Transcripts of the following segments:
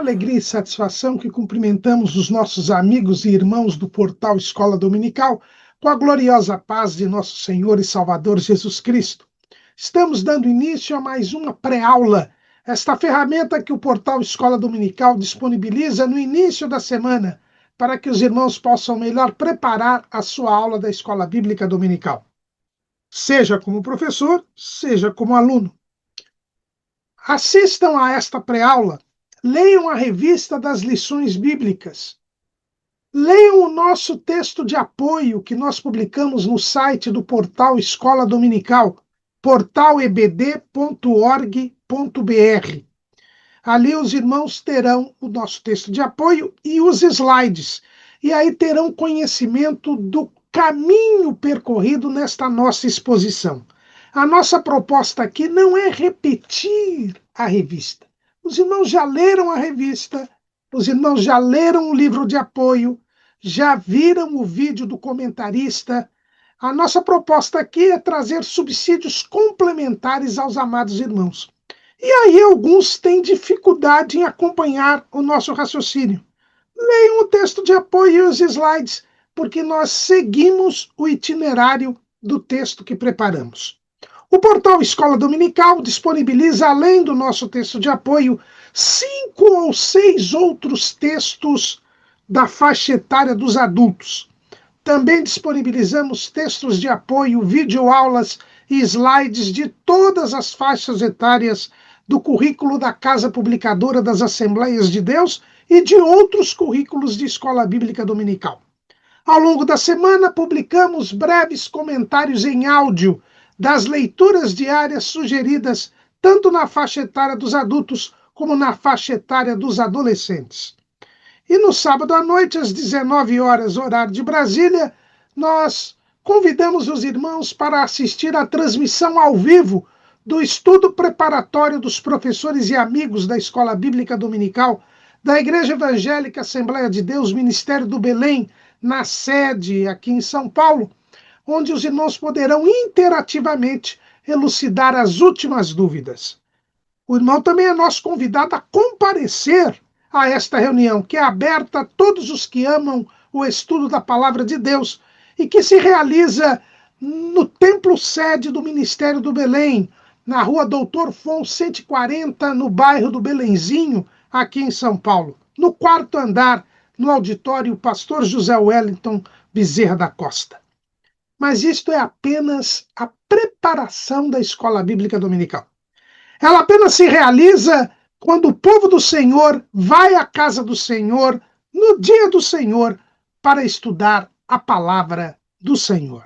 alegria e satisfação que cumprimentamos os nossos amigos e irmãos do portal Escola Dominical com a gloriosa paz de nosso Senhor e Salvador Jesus Cristo. Estamos dando início a mais uma pré-aula, esta ferramenta que o portal Escola Dominical disponibiliza no início da semana, para que os irmãos possam melhor preparar a sua aula da Escola Bíblica Dominical, seja como professor, seja como aluno. Assistam a esta pré-aula, leiam a revista das lições bíblicas, leiam o nosso texto de apoio que nós publicamos no site do portal Escola Dominical, portalebd.org.br. Ali os irmãos terão o nosso texto de apoio e os slides, e aí terão conhecimento do caminho percorrido nesta nossa exposição. A nossa proposta aqui não é repetir a revista. Os irmãos já leram a revista, os irmãos já leram o livro de apoio, já viram o vídeo do comentarista. A nossa proposta aqui é trazer subsídios complementares aos amados irmãos. E aí alguns têm dificuldade em acompanhar o nosso raciocínio. Leiam o texto de apoio e os slides, porque nós seguimos o itinerário do texto que preparamos. O portal Escola Dominical disponibiliza, além do nosso texto de apoio, 5 ou 6 outros textos da faixa etária dos adultos. Também disponibilizamos textos de apoio, videoaulas e slides de todas as faixas etárias do currículo da Casa Publicadora das Assembleias de Deus e de outros currículos de Escola Bíblica Dominical. Ao longo da semana, publicamos breves comentários em áudio das leituras diárias sugeridas tanto na faixa etária dos adultos como na faixa etária dos adolescentes. E no sábado à noite, às 19 horas, horário de Brasília, nós convidamos os irmãos para assistir à transmissão ao vivo do estudo preparatório dos professores e amigos da Escola Bíblica Dominical da Igreja Evangélica Assembleia de Deus, Ministério do Belém, na sede aqui em São Paulo, onde os irmãos poderão interativamente elucidar as últimas dúvidas. O irmão também é nosso convidado a comparecer a esta reunião, que é aberta a todos os que amam o estudo da Palavra de Deus e que se realiza no templo sede do Ministério do Belém, na rua Doutor Fon 140, no bairro do Belenzinho, aqui em São Paulo, no 4º andar, no auditório Pastor José Wellington Bezerra da Costa. Mas isto é apenas a preparação da Escola Bíblica Dominical. Ela apenas se realiza quando o povo do Senhor vai à casa do Senhor, no dia do Senhor, para estudar a palavra do Senhor.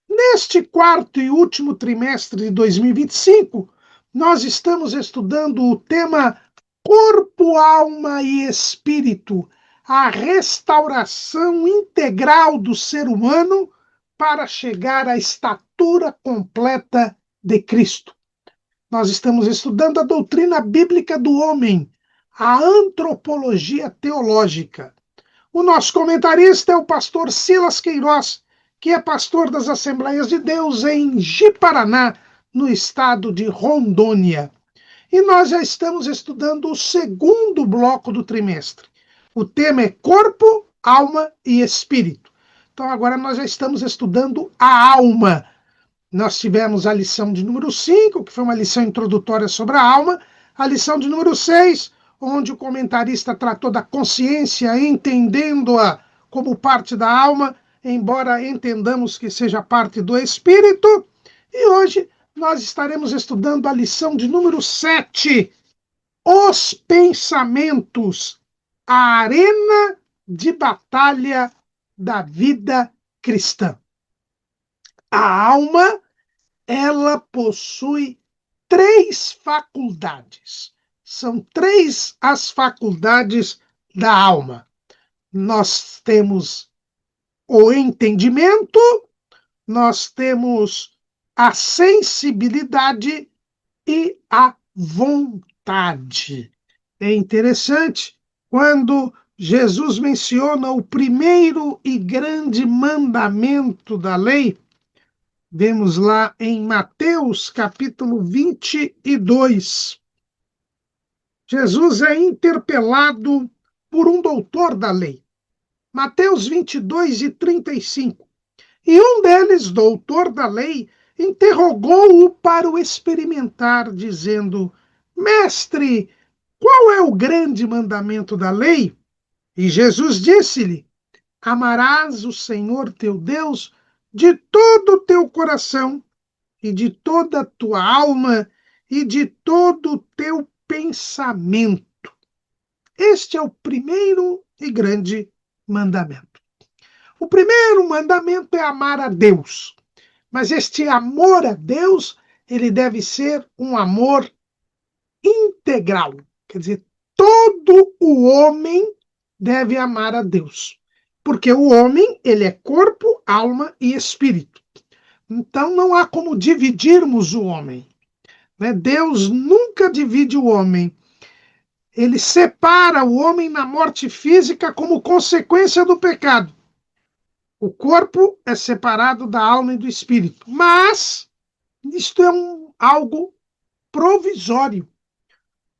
Neste 4º e último trimestre de 2025, nós estamos estudando o tema Corpo, Alma e Espírito, a restauração integral do ser humano para chegar à estatura completa de Cristo. Nós estamos estudando a doutrina bíblica do homem, a antropologia teológica. O nosso comentarista é o pastor Silas Queiroz, que é pastor das Assembleias de Deus em Ji-Paraná, no estado de Rondônia. E nós já estamos estudando o 2º bloco do trimestre. O tema é Corpo, Alma e Espírito. Então agora nós já estamos estudando a alma. Nós tivemos a lição de número 5, que foi uma lição introdutória sobre a alma, a lição de número 6, onde o comentarista tratou da consciência, entendendo-a como parte da alma, embora entendamos que seja parte do espírito. E hoje nós estaremos estudando a lição de número 7, os pensamentos, a arena de batalha da vida cristã. A alma, ela possui 3 faculdades. São 3 as faculdades da alma. Nós temos o entendimento, nós temos a sensibilidade e a vontade. É interessante quando Jesus menciona o primeiro e grande mandamento da lei. Vemos lá em Mateus, capítulo 22. Jesus é interpelado por um doutor da lei. Mateus 22 e 35. E um deles, doutor da lei, interrogou-o para o experimentar, dizendo: Mestre, qual é o grande mandamento da lei? E Jesus disse-lhe: Amarás o Senhor teu Deus de todo o teu coração, e de toda a tua alma, e de todo o teu pensamento. Este é o primeiro e grande mandamento. O primeiro mandamento é amar a Deus. Mas este amor a Deus, ele deve ser um amor integral. Quer dizer, todo o homem deve amar a Deus. Porque o homem, ele é corpo, alma e espírito. Então não há como dividirmos o homem. Né? Deus nunca divide o homem. Ele separa o homem na morte física como consequência do pecado. O corpo é separado da alma e do espírito. Mas isto é algo provisório.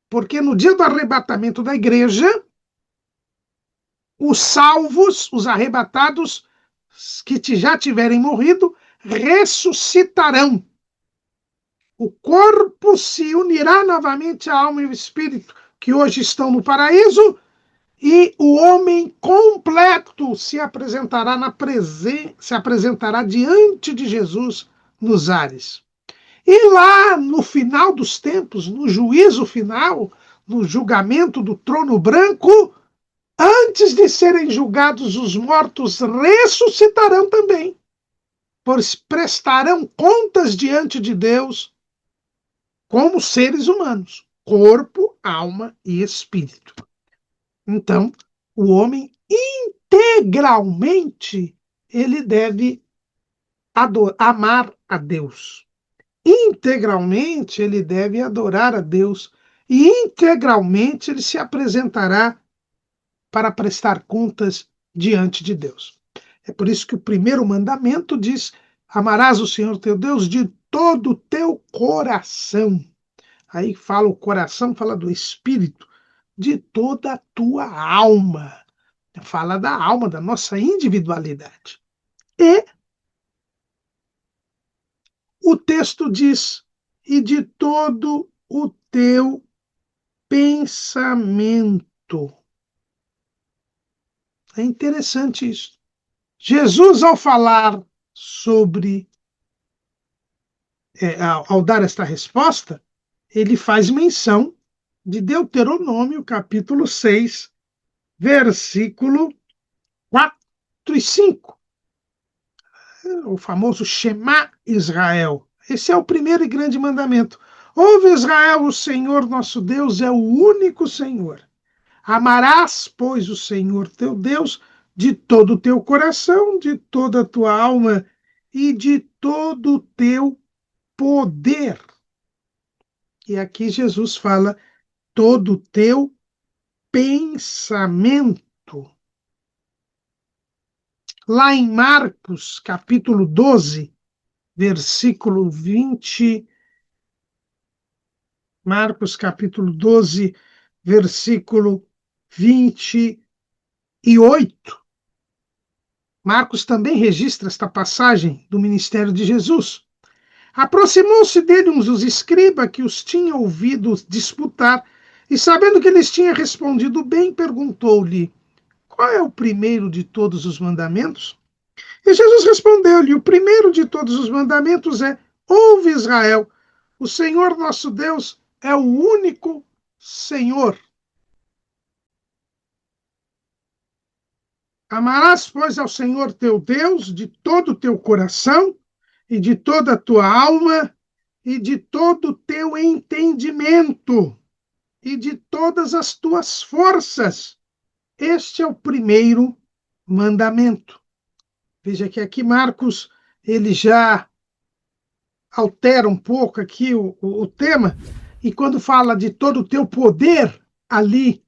Porque no dia do arrebatamento da igreja, os salvos, os arrebatados, que já tiverem morrido, ressuscitarão. O corpo se unirá novamente à alma e ao espírito, que hoje estão no paraíso, e o homem completo se apresentará se apresentará diante de Jesus nos ares. E lá no final dos tempos, no juízo final, no julgamento do trono branco, antes de serem julgados, os mortos ressuscitarão também, pois prestarão contas diante de Deus como seres humanos, corpo, alma e espírito. Então, o homem integralmente ele deve amar a Deus. Integralmente ele deve adorar a Deus e integralmente ele se apresentará para prestar contas diante de Deus. É por isso que o primeiro mandamento diz: amarás o Senhor teu Deus de todo o teu coração. Aí fala o coração, fala do espírito, de toda a tua alma. Fala da alma, da nossa individualidade. E o texto diz: e de todo o teu pensamento. É interessante isso. Jesus, ao falar sobre, ao dar esta resposta, ele faz menção de Deuteronômio, capítulo 6, versículo 4 e 5. O famoso Shema Israel. Esse é o primeiro e grande mandamento. Ouve, Israel, o Senhor nosso Deus é o único Senhor. Amarás, pois, o Senhor teu Deus de todo o teu coração, de toda a tua alma e de todo o teu poder. E aqui Jesus fala todo o teu pensamento. Lá em Marcos, capítulo 12, versículo 20. Marcos, capítulo 12, versículo 28. Marcos também registra esta passagem do ministério de Jesus. Aproximou-se dele um dos escribas que os tinha ouvido disputar, e sabendo que eles tinham respondido bem, perguntou-lhe: qual é o primeiro de todos os mandamentos? E Jesus respondeu-lhe: o primeiro de todos os mandamentos é: ouve, Israel, o Senhor nosso Deus é o único Senhor. Amarás, pois, ao Senhor teu Deus de todo o teu coração e de toda a tua alma e de todo o teu entendimento e de todas as tuas forças. Este é o primeiro mandamento. Veja que aqui Marcos ele já altera um pouco aqui o tema, e quando fala de todo o teu poder ali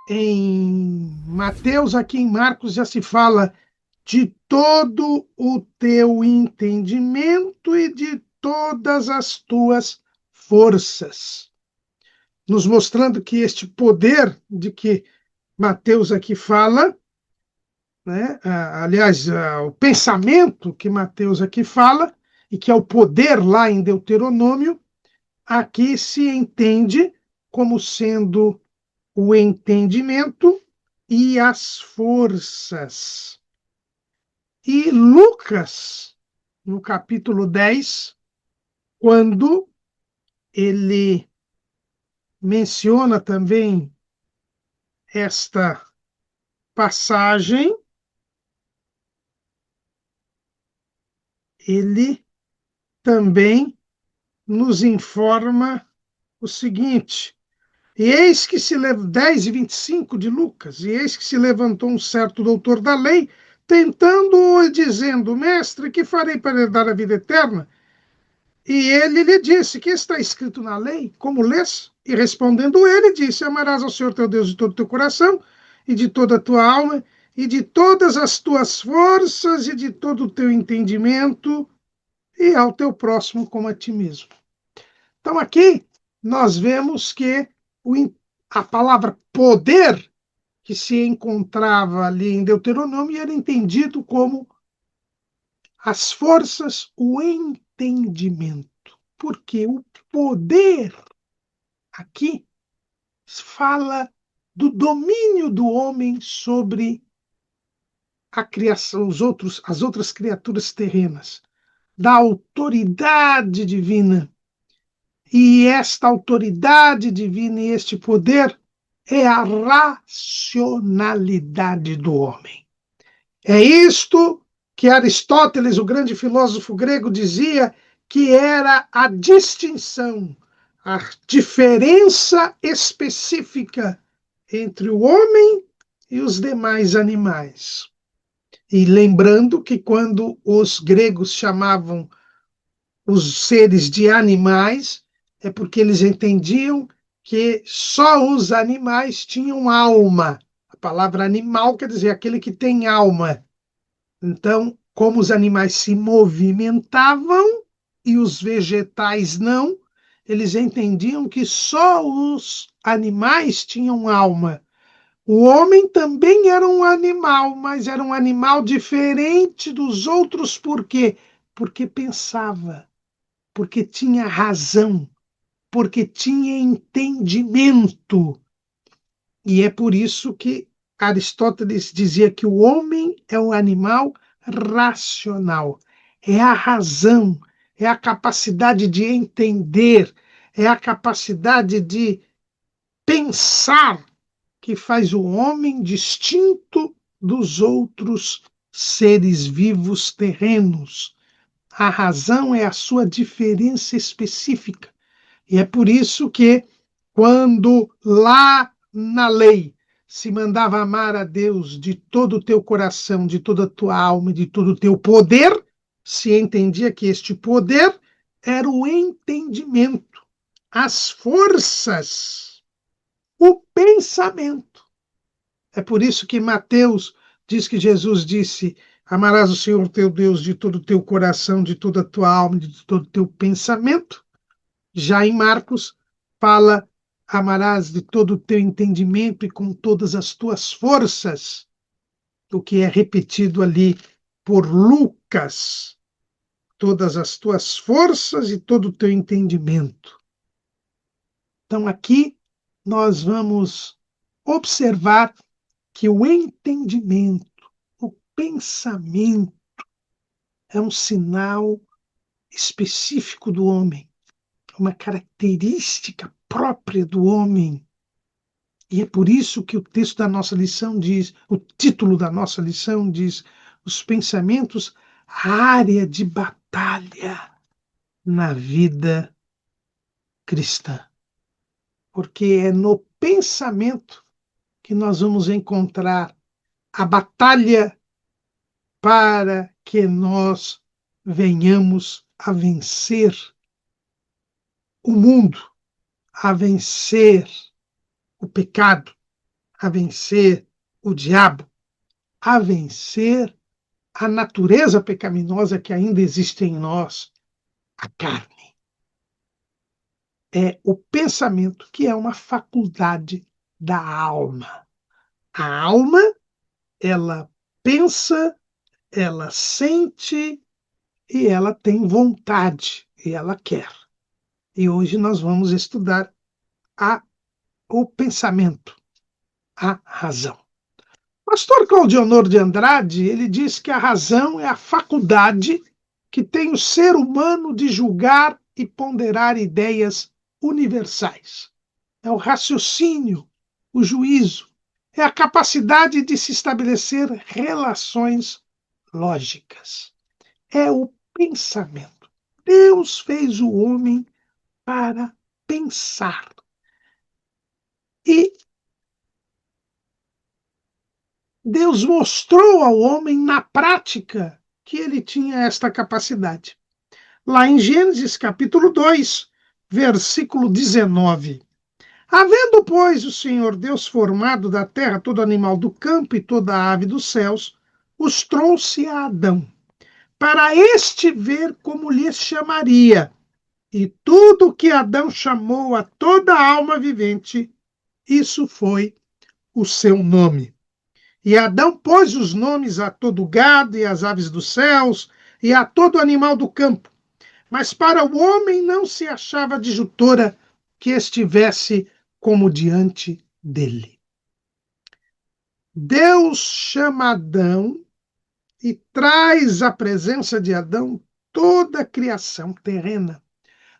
em Mateus, aqui em Marcos já se fala de todo o teu entendimento e de todas as tuas forças. nos mostrando que este poder de que Mateus aqui fala, né? Aliás, o pensamento que Mateus aqui fala, e que é o poder lá em Deuteronômio, aqui se entende como sendo o entendimento e as forças. E Lucas, no capítulo 10, quando ele menciona também esta passagem, ele também nos informa o seguinte: e eis que se 10 e 25 de Lucas, e eis que se levantou um certo doutor da lei, tentando-o e dizendo: Mestre, que farei para herdar a vida eterna? E ele lhe disse: que está escrito na lei? Como lês? E respondendo ele, disse: Amarás ao Senhor teu Deus de todo o teu coração, e de toda a tua alma, e de todas as tuas forças, e de todo o teu entendimento, e ao teu próximo como a ti mesmo. Então, aqui nós vemos que a palavra poder, que se encontrava ali em Deuteronômio, era entendido como as forças, o entendimento. Porque o poder aqui fala do domínio do homem sobre a criação, as outras criaturas terrenas, da autoridade divina. E esta autoridade divina e este poder é a racionalidade do homem. É isto que Aristóteles, o grande filósofo grego, dizia que era a distinção, a diferença específica entre o homem e os demais animais. E lembrando que quando os gregos chamavam os seres de animais, é porque eles entendiam que só os animais tinham alma. A palavra animal quer dizer aquele que tem alma. Então, como os animais se movimentavam e os vegetais não, eles entendiam que só os animais tinham alma. O homem também era um animal, mas era um animal diferente dos outros. Por quê? Porque pensava, porque tinha razão, porque tinha entendimento. E é por isso que Aristóteles dizia que o homem é um animal racional. É a razão, é a capacidade de entender, é a capacidade de pensar que faz o homem distinto dos outros seres vivos terrenos. A razão é a sua diferença específica. E é por isso que, quando lá na lei se mandava amar a Deus de todo o teu coração, de toda a tua alma, de todo o teu poder, se entendia que este poder era o entendimento, as forças, o pensamento. É por isso que Mateus diz que Jesus disse: Amarás o Senhor teu Deus de todo o teu coração, de toda a tua alma, de todo o teu pensamento. Já em Marcos, fala: amarás de todo o teu entendimento e com todas as tuas forças, o que é repetido ali por Lucas, todas as tuas forças e todo o teu entendimento. Então, aqui nós vamos observar que o entendimento, o pensamento, é um sinal específico do homem, uma característica própria do homem. E é por isso que o texto da nossa lição diz, o título da nossa lição diz: os pensamentos, a área de batalha na vida cristã. Porque é no pensamento que nós vamos encontrar a batalha para que nós venhamos a vencer o mundo, a vencer o pecado, a vencer o diabo, a vencer a natureza pecaminosa que ainda existe em nós, a carne. é o pensamento, que é uma faculdade da alma. A alma, ela pensa, ela sente e ela tem vontade e ela quer. E hoje nós vamos estudar o pensamento, a razão. O pastor Claudionor de Andrade, ele diz que a razão é a faculdade que tem o ser humano de julgar e ponderar ideias universais. É o raciocínio, o juízo, é a capacidade de se estabelecer relações lógicas. É o pensamento. Deus fez o homem para pensar. E Deus mostrou ao homem na prática que ele tinha esta capacidade. Lá em Gênesis capítulo 2, versículo 19. Havendo, pois, o Senhor Deus formado da terra todo animal do campo e toda ave dos céus, os trouxe a Adão, para este ver como lhes chamaria. E tudo que Adão chamou a toda alma vivente, isso foi o seu nome. E Adão pôs os nomes a todo gado e às aves dos céus e a todo animal do campo. Mas para o homem não se achava adjutora que estivesse como diante dele. Deus chama Adão e traz à presença de Adão toda a criação terrena,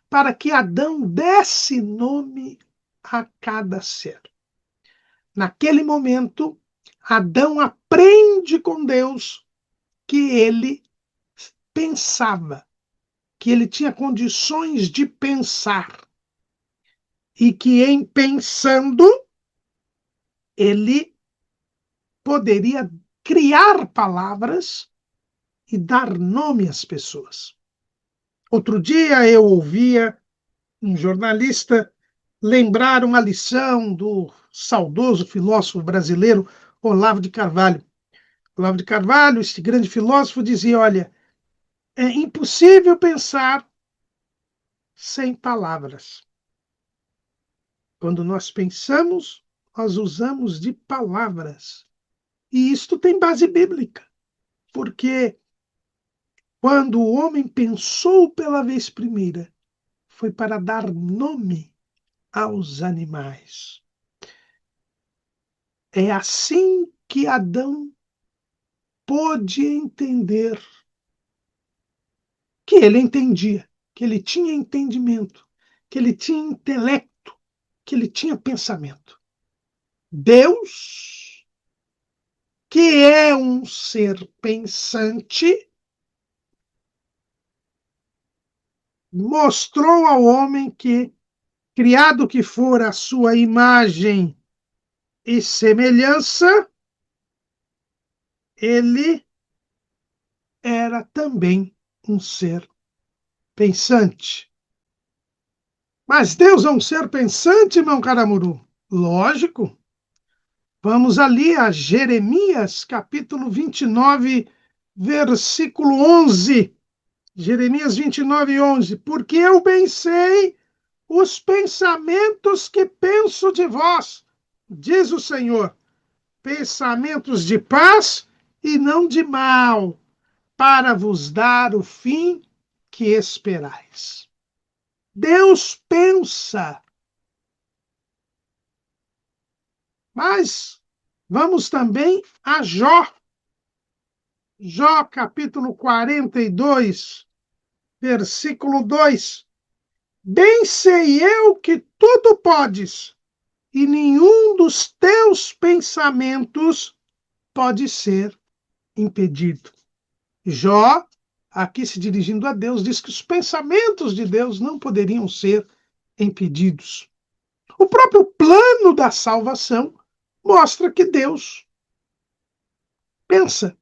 para que Adão desse nome a cada ser. Naquele momento, Adão aprende com Deus que ele pensava, que ele tinha condições de pensar e que em pensando ele poderia criar palavras e dar nome às pessoas. Outro dia eu ouvia um jornalista lembrar uma lição do saudoso filósofo brasileiro Olavo de Carvalho. Olavo de Carvalho, este grande filósofo, dizia: olha, é impossível pensar sem palavras. Quando nós pensamos, nós usamos de palavras. E isto tem base bíblica, porque quando o homem pensou pela vez primeira, foi para dar nome aos animais. É assim que Adão pôde entender que ele entendia, que ele tinha entendimento, que ele tinha intelecto, que ele tinha pensamento. Deus, que é um ser pensante, mostrou ao homem que, criado que for a sua imagem e semelhança, ele era também um ser pensante. Mas Deus é um ser pensante, irmão Caramuru? Lógico. Vamos ali a Jeremias, capítulo 29, versículo 11. Jeremias 29, 11. Porque eu bem sei os pensamentos que penso de vós, diz o Senhor, pensamentos de paz e não de mal, para vos dar o fim que esperais. Deus pensa. Mas vamos também a Jó. Jó, capítulo 42, versículo 2. Bem sei eu que tudo podes, e nenhum dos teus pensamentos pode ser impedido. Jó, aqui se dirigindo a Deus, diz que os pensamentos de Deus não poderiam ser impedidos. O próprio plano da salvação mostra que Deus pensa,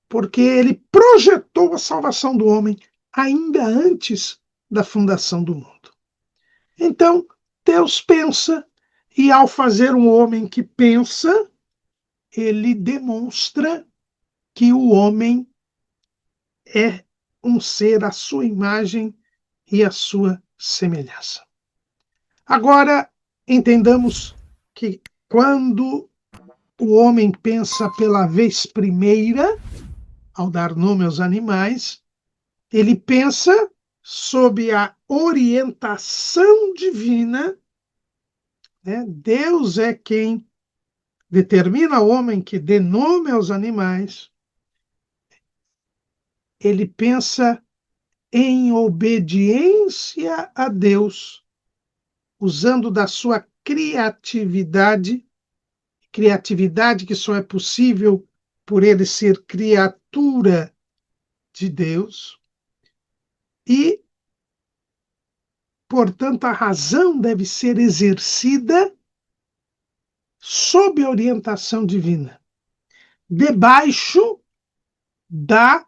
porque ele projetou a salvação do homem ainda antes da fundação do mundo. Então, Deus pensa, e ao fazer um homem que pensa, ele demonstra que o homem é um ser à sua imagem e à sua semelhança. Agora, entendamos que quando o homem pensa pela vez primeira, ao dar nome aos animais, ele pensa sob a orientação divina, né? Deus é quem determina ao homem que dê nome aos animais. Ele pensa em obediência a Deus, usando da sua criatividade que só é possível por ele ser criatura de Deus, e, portanto, a razão deve ser exercida sob a orientação divina, debaixo da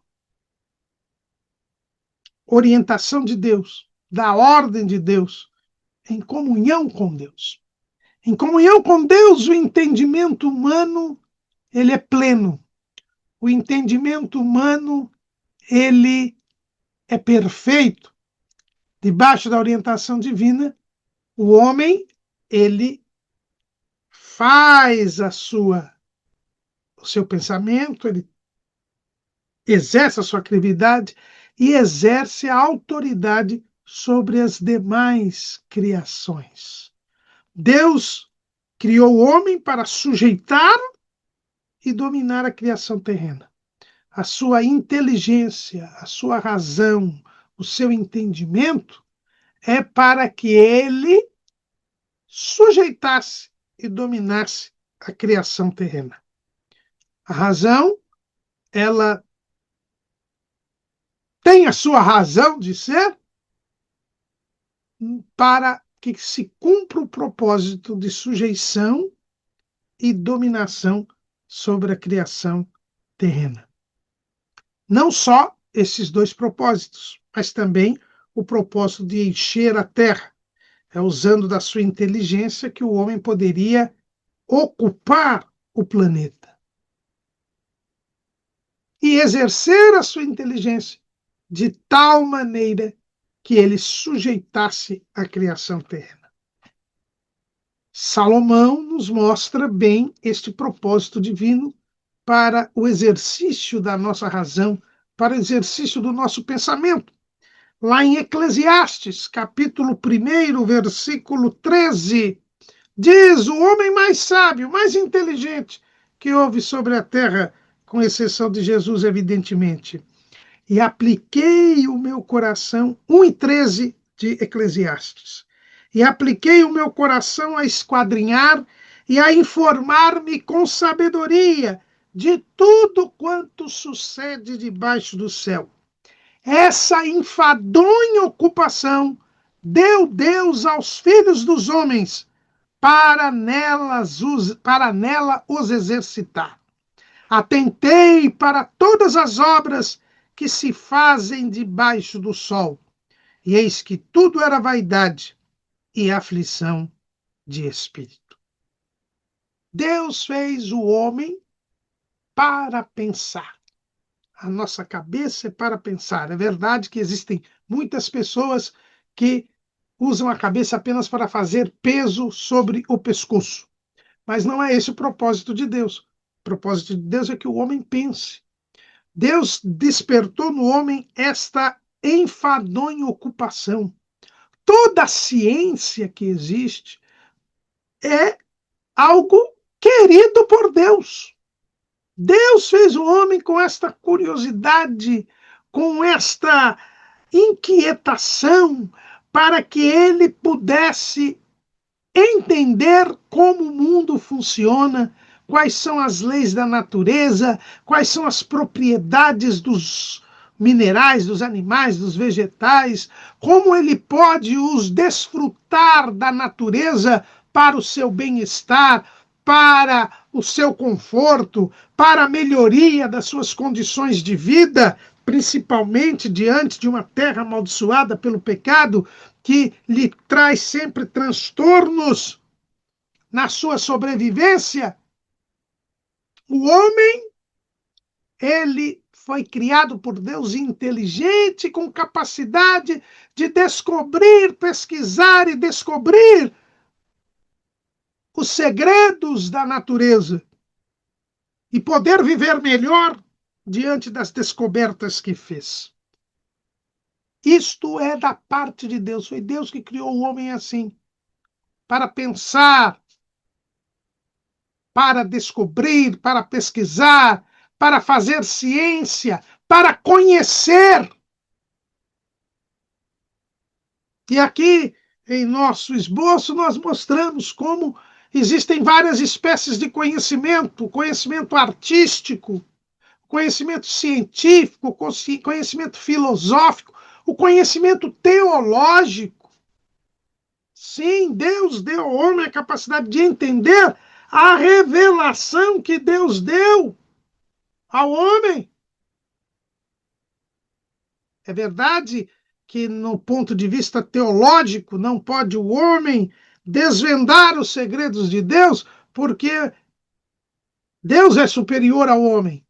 orientação de Deus, da ordem de Deus, em comunhão com Deus. Em comunhão com Deus, o entendimento humano ele é pleno. O entendimento humano ele é perfeito. Debaixo da orientação divina, o homem ele faz o seu pensamento, ele exerce a sua criatividade e exerce a autoridade sobre as demais criações. Deus criou o homem para sujeitar e dominar a criação terrena. A sua inteligência, a sua razão, o seu entendimento é para que ele sujeitasse e dominasse a criação terrena. A razão, ela tem a sua razão de ser para que se cumpra o propósito de sujeição e dominação sobre a criação terrena. Não só esses dois propósitos, mas também o propósito de encher a terra. É usando da sua inteligência que o homem poderia ocupar o planeta e exercer a sua inteligência de tal maneira que ele sujeitasse a criação terrena. Salomão nos mostra bem este propósito divino para o exercício da nossa razão, para o exercício do nosso pensamento. Lá em Eclesiastes, capítulo 1, versículo 13, diz: o homem mais sábio, mais inteligente que houve sobre a terra, com exceção de Jesus, evidentemente. E apliquei o meu coração, 1:13 de Eclesiastes, e apliquei o meu coração a esquadrinhar e a informar-me com sabedoria de tudo quanto sucede debaixo do céu. Essa enfadonha ocupação deu Deus aos filhos dos homens para nela os exercitar. Atentei para todas as obras que se fazem debaixo do sol, e eis que tudo era vaidade e aflição de espírito. Deus fez o homem para pensar. A nossa cabeça é para pensar. É verdade que existem muitas pessoas que usam a cabeça apenas para fazer peso sobre o pescoço. Mas não é esse o propósito de Deus. O propósito de Deus é que o homem pense. Deus despertou no homem esta enfadonha ocupação. Toda a ciência que existe é algo querido por Deus. Deus fez o homem com esta curiosidade, com esta inquietação, para que ele pudesse entender como o mundo funciona, quais são as leis da natureza, quais são as propriedades dos minerais, dos animais, dos vegetais, como ele pode os desfrutar da natureza para o seu bem-estar, para o seu conforto, para a melhoria das suas condições de vida, principalmente diante de uma terra amaldiçoada pelo pecado, que lhe traz sempre transtornos na sua sobrevivência. O homem, ele foi criado por Deus inteligente, com capacidade de descobrir, pesquisar e descobrir os segredos da natureza e poder viver melhor diante das descobertas que fez. Isto é da parte de Deus. Foi Deus que criou o homem assim, para pensar, para descobrir, para pesquisar, para fazer ciência, para conhecer. E aqui, em nosso esboço, nós mostramos como existem várias espécies de conhecimento: conhecimento artístico, conhecimento científico, conhecimento filosófico, o conhecimento teológico. Sim, Deus deu ao homem a capacidade de entender a revelação que Deus deu ao homem. É verdade que, no ponto de vista teológico, não pode o homem desvendar os segredos de Deus, porque Deus é superior ao homem.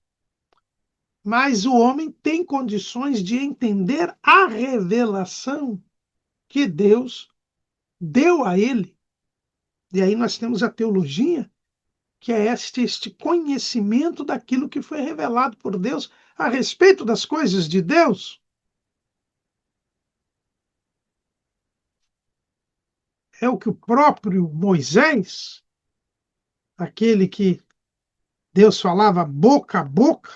Mas o homem tem condições de entender a revelação que Deus deu a ele. E aí nós temos a teologia, que é este conhecimento daquilo que foi revelado por Deus a respeito das coisas de Deus. É o que o próprio Moisés, aquele que Deus falava boca a boca,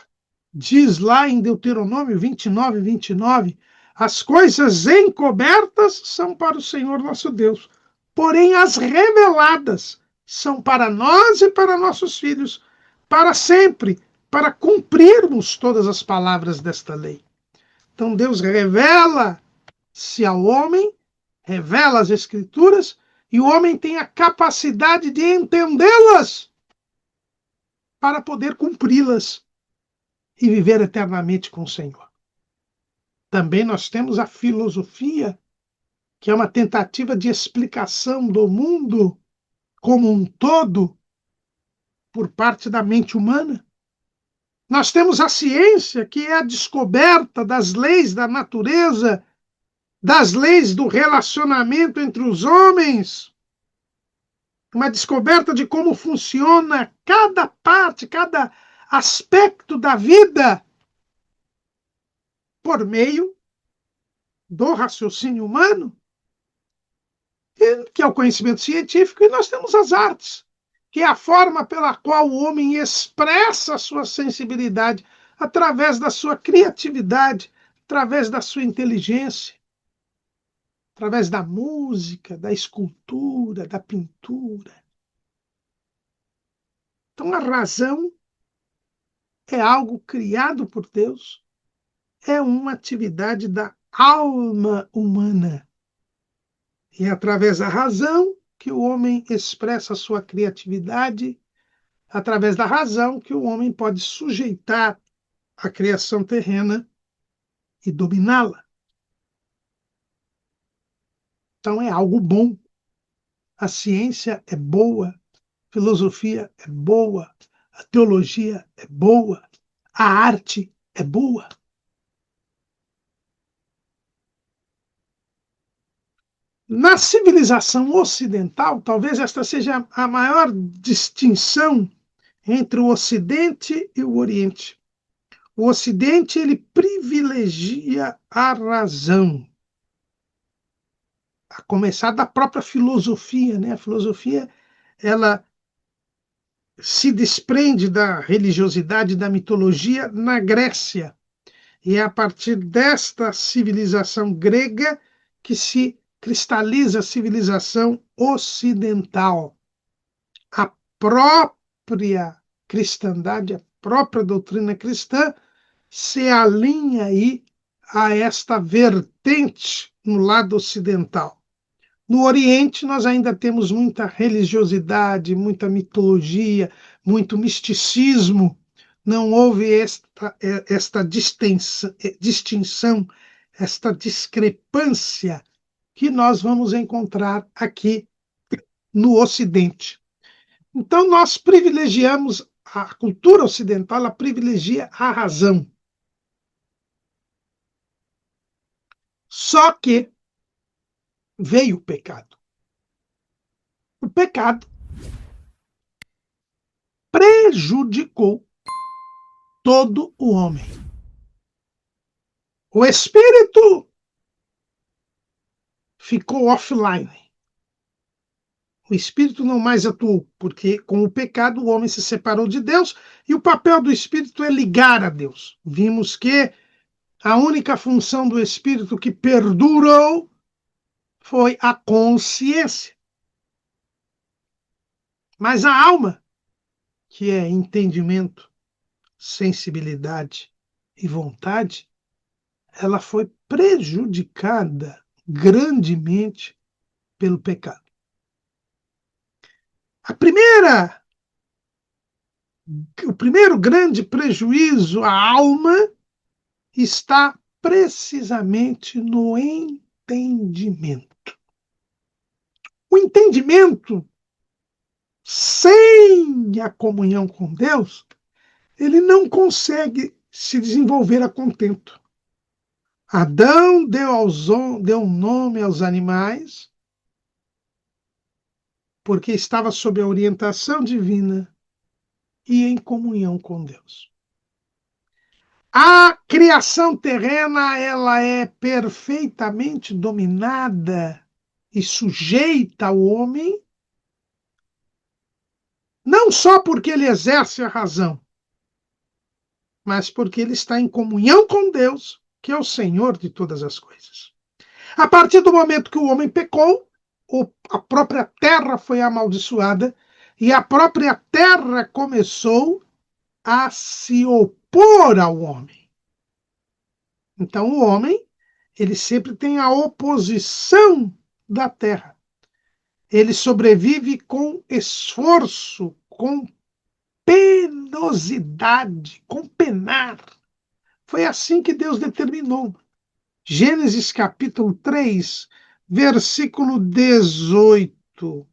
diz lá em Deuteronômio 29, 29, as coisas encobertas são para o Senhor nosso Deus, porém as reveladas são para nós e para nossos filhos, para sempre, para cumprirmos todas as palavras desta lei. Então Deus revela-se ao homem, revela as Escrituras, e o homem tem a capacidade de entendê-las para poder cumpri-las e viver eternamente com o Senhor. Também nós temos a filosofia, que é uma tentativa de explicação do mundo como um todo por parte da mente humana. Nós temos a ciência, que é a descoberta das leis da natureza, das leis do relacionamento entre os homens, uma descoberta de como funciona cada parte, cada aspecto da vida por meio do raciocínio humano, que é o conhecimento científico, e nós temos as artes, que é a forma pela qual o homem expressa a sua sensibilidade através da sua criatividade, através da sua inteligência, através da música, da escultura, da pintura. Então, a razão é algo criado por Deus, é uma atividade da alma humana. E é através da razão que o homem expressa a sua criatividade, através da razão que o homem pode sujeitar a criação terrena e dominá-la. Então é algo bom. A ciência é boa, a filosofia é boa, a teologia é boa, a arte é boa. Na civilização ocidental, talvez esta seja a maior distinção entre o Ocidente e o Oriente. O Ocidente, ele privilegia a razão, a começar da própria filosofia, né? A filosofia, ela se desprende da religiosidade, da mitologia na Grécia. E é a partir desta civilização grega que se cristaliza a civilização ocidental. A própria cristandade, a própria doutrina cristã se alinha aí a esta vertente no lado ocidental. No Oriente, nós ainda temos muita religiosidade, muita mitologia, muito misticismo. Não houve esta distinção, esta discrepância que nós vamos encontrar aqui no Ocidente. Então, nós privilegiamos, a cultura ocidental ela privilegia a razão. Só que veio o pecado. O pecado prejudicou todo o homem. O espírito ficou offline. O espírito não mais atuou, porque com o pecado o homem se separou de Deus e o papel do espírito é ligar a Deus. Vimos que a única função do espírito que perdurou foi a consciência. Mas a alma, que é entendimento, sensibilidade e vontade, ela foi prejudicada grandemente pelo pecado. O primeiro grande prejuízo à alma está precisamente no entendimento. O entendimento, sem a comunhão com Deus, ele não consegue se desenvolver a contento. Adão deu um nome aos animais porque estava sob a orientação divina e em comunhão com Deus. A criação terrena, ela é perfeitamente dominada e sujeita ao homem, não só porque ele exerce a razão, mas porque ele está em comunhão com Deus, que é o Senhor de todas as coisas. A partir do momento que o homem pecou, a própria terra foi amaldiçoada e a própria terra começou a se opor ao homem. Então o homem, ele sempre tem a oposição da terra. Ele sobrevive com esforço, com penosidade, com penar. Foi assim que Deus determinou. Gênesis capítulo 3, versículo 18.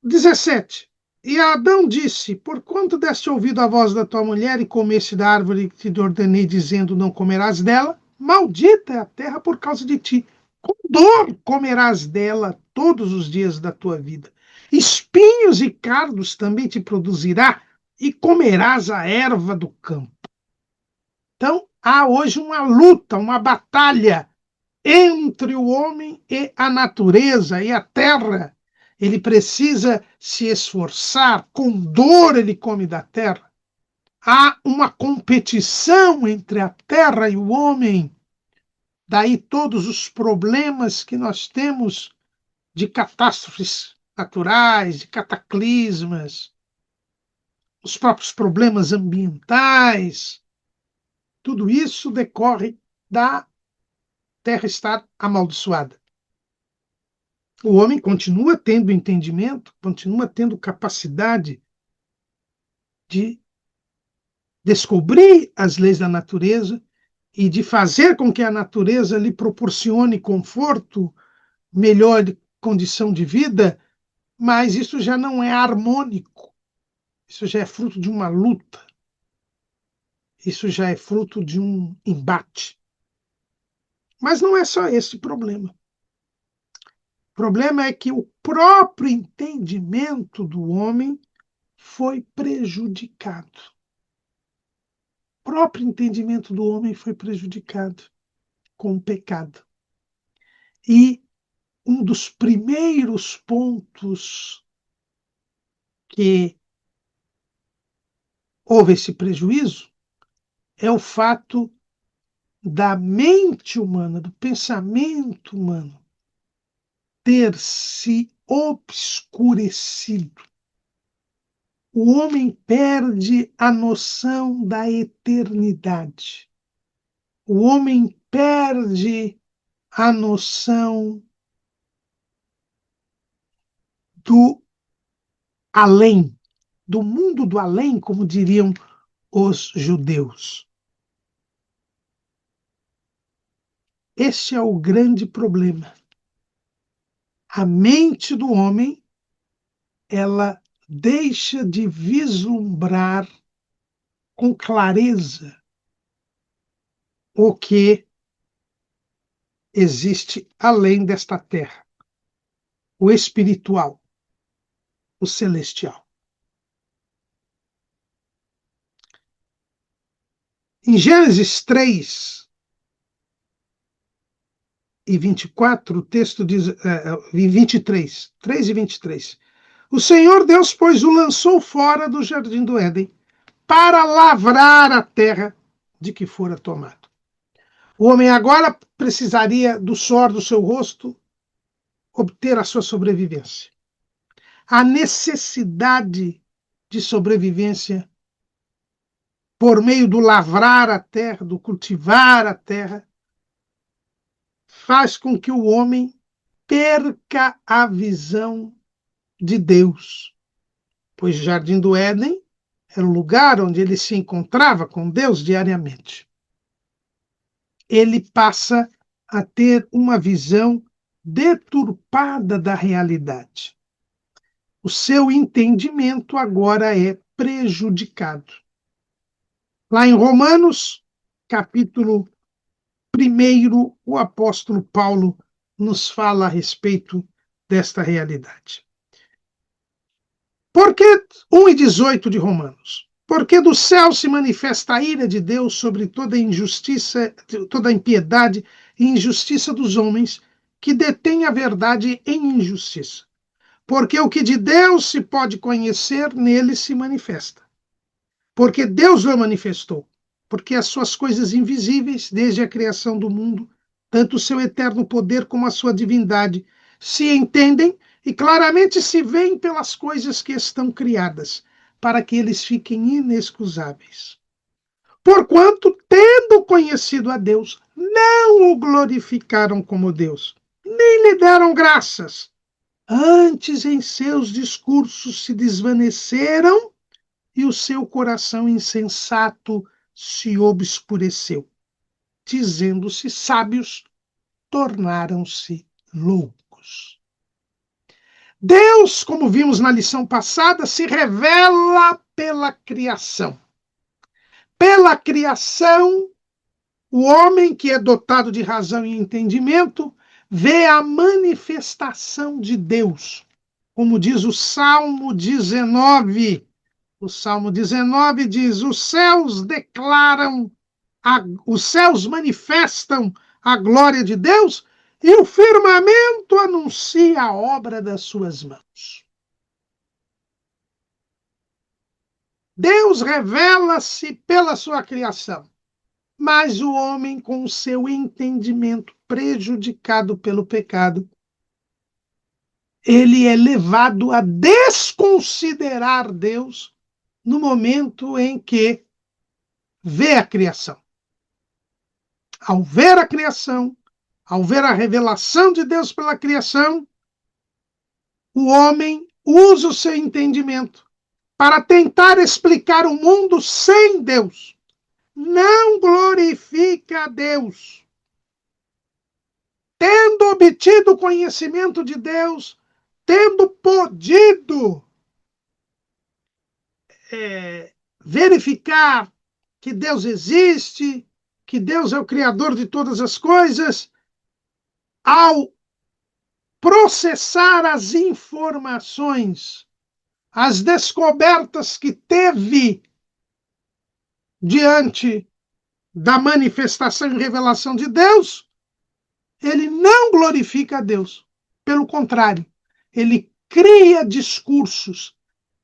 17. E Adão disse: Porquanto deste ouvido à voz da tua mulher e comeste da árvore que te ordenei, dizendo: Não comerás dela, maldita é a terra por causa de ti. Com dor comerás dela todos os dias da tua vida. Espinhos e cardos também te produzirá, e comerás a erva do campo. Então, há hoje uma luta, uma batalha entre o homem e a natureza e a terra. Ele precisa se esforçar, com dor ele come da terra. Há uma competição entre a terra e o homem. Daí todos os problemas que nós temos de catástrofes naturais, de cataclismas, os próprios problemas ambientais. Tudo isso decorre da terra estar amaldiçoada. O homem continua tendo entendimento, continua tendo capacidade de descobrir as leis da natureza e de fazer com que a natureza lhe proporcione conforto, melhor condição de vida, mas isso já não é harmônico. Isso já é fruto de uma luta. Isso já é fruto de um embate. Mas não é só esse problema. O problema é que o próprio entendimento do homem foi prejudicado. O próprio entendimento do homem foi prejudicado com o pecado. E um dos primeiros pontos que houve esse prejuízo é o fato da mente humana, do pensamento humano, ter se obscurecido. O homem perde a noção da eternidade. O homem perde a noção do além, do mundo do além, como diriam os judeus. Este é o grande problema. A mente do homem, ela deixa de vislumbrar com clareza o que existe além desta terra, o espiritual, o celestial. Em Gênesis 3 e 24, o texto diz, em 23, 3 e 23, o Senhor Deus, pois, o lançou fora do jardim do Éden para lavrar a terra de que fora tomado. O homem agora precisaria do suor do seu rosto obter a sua sobrevivência. A necessidade de sobrevivência por meio do lavrar a terra, do cultivar a terra, faz com que o homem perca a visão de Deus, pois o Jardim do Éden era o lugar onde ele se encontrava com Deus diariamente. Ele passa a ter uma visão deturpada da realidade. O seu entendimento agora é prejudicado. Lá em Romanos, capítulo 1, o apóstolo Paulo nos fala a respeito desta realidade. Por que 1:18 de Romanos? Porque do céu se manifesta a ira de Deus sobre toda injustiça, toda a impiedade e injustiça dos homens que detêm a verdade em injustiça. Porque o que de Deus se pode conhecer, nele se manifesta. Porque Deus o manifestou. Porque as suas coisas invisíveis, desde a criação do mundo, tanto o seu eterno poder como a sua divindade, se entendem e claramente se veem pelas coisas que estão criadas, para que eles fiquem inexcusáveis. Porquanto, tendo conhecido a Deus, não o glorificaram como Deus, nem lhe deram graças. Antes, em seus discursos se desvaneceram e o seu coração insensato se obscureceu. Dizendo-se sábios, tornaram-se loucos. Deus, como vimos na lição passada, se revela pela criação. Pela criação, o homem que é dotado de razão e entendimento vê a manifestação de Deus. Como diz o Salmo 19. O Salmo 19 diz: os céus declaram, os céus manifestam a glória de Deus e o firmamento anuncia a obra das suas mãos. Deus revela-se pela sua criação, mas o homem, com o seu entendimento prejudicado pelo pecado, ele é levado a desconsiderar Deus no momento em que vê a criação. Ao ver a criação, ao ver a revelação de Deus pela criação, o homem usa o seu entendimento para tentar explicar o mundo sem Deus. Não glorifica a Deus. Tendo obtido conhecimento de Deus, tendo podido verificar que Deus existe, que Deus é o Criador de todas as coisas, ao processar as informações, as descobertas que teve diante da manifestação e revelação de Deus, ele não glorifica a Deus. Pelo contrário, ele cria discursos,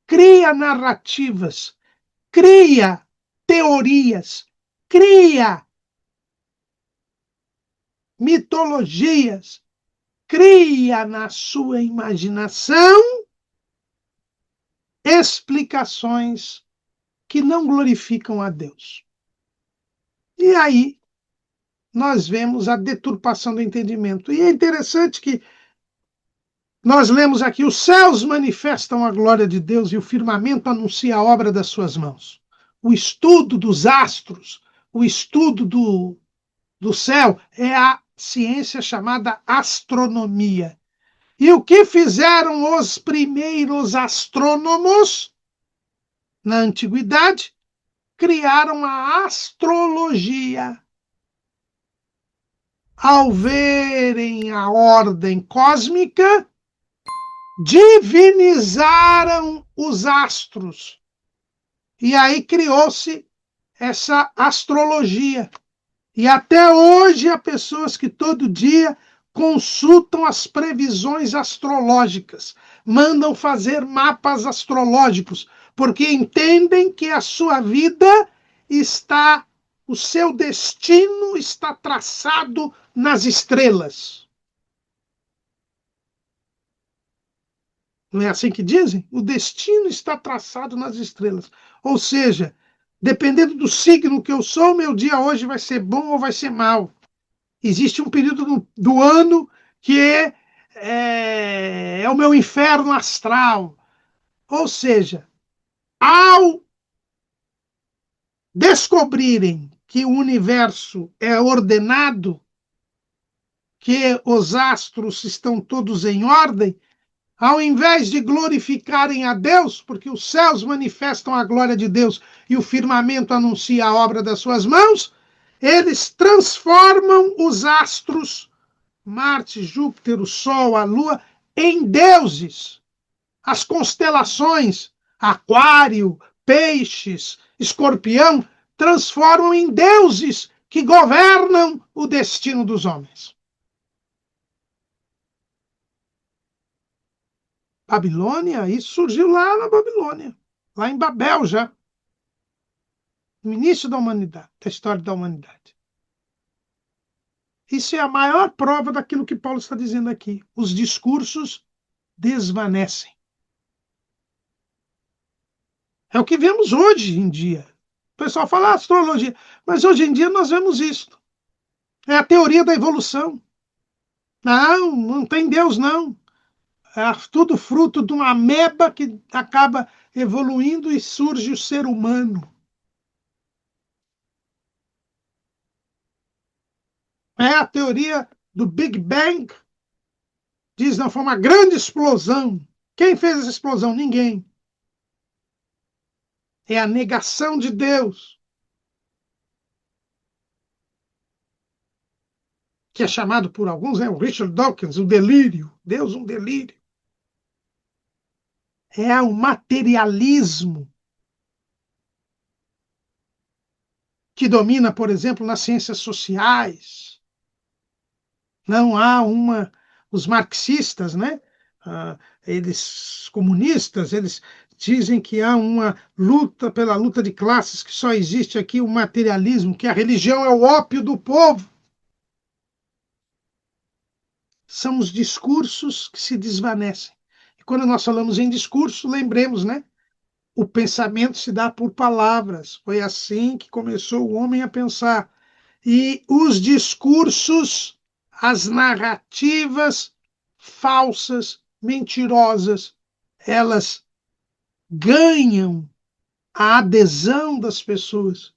cria narrativas, cria teorias, cria mitologias, cria na sua imaginação explicações que não glorificam a Deus. E aí nós vemos a deturpação do entendimento. E é interessante que nós lemos aqui: os céus manifestam a glória de Deus e o firmamento anuncia a obra das suas mãos. O estudo dos astros, o estudo do céu é a ciência chamada astronomia. E o que fizeram os primeiros astrônomos na antiguidade? Criaram a astrologia. ao verem a ordem cósmica, divinizaram os astros. E aí criou-se essa astrologia. E até hoje há pessoas que todo dia consultam as previsões astrológicas, mandam fazer mapas astrológicos, porque entendem que a sua vida está, o seu destino está traçado nas estrelas. Não é assim que dizem? O destino está traçado nas estrelas. Ou seja, dependendo do signo que eu sou, meu dia hoje vai ser bom ou vai ser mal. Existe um período do ano que é o meu inferno astral. Ou seja, ao descobrirem que o universo é ordenado, que os astros estão todos em ordem, ao invés de glorificarem a Deus, porque os céus manifestam a glória de Deus e o firmamento anuncia a obra das suas mãos, eles transformam os astros, Marte, Júpiter, o Sol, a Lua, em deuses. As constelações, Aquário, Peixes, Escorpião, transformam em deuses que governam o destino dos homens. Babilônia, isso surgiu lá na Babilônia, lá em Babel já, no início da humanidade, da história da humanidade. Isso é a maior prova daquilo que Paulo está dizendo aqui. Os discursos desvanecem. É o que vemos hoje em dia. O pessoal fala astrologia, mas hoje em dia nós vemos isso. É a teoria da evolução. Não, não tem Deus, não. É tudo fruto de uma ameba que acaba evoluindo e surge o ser humano. É a teoria do Big Bang. Diz, não, foi uma grande explosão. Quem fez essa explosão? Ninguém. É a negação de Deus, que é chamado por alguns, o Richard Dawkins, o delírio. Deus, um delírio. É o materialismo que domina, por exemplo, nas ciências sociais. Não há uma. Os marxistas, né? Eles comunistas, eles dizem que há uma luta pela luta de classes, que só existe aqui o materialismo, que a religião é o ópio do povo. São os discursos que se desvanecem. E quando nós falamos em discurso, lembremos, né? O pensamento se dá por palavras. Foi assim que começou o homem a pensar. E os discursos, as narrativas falsas, mentirosas, elas ganham a adesão das pessoas.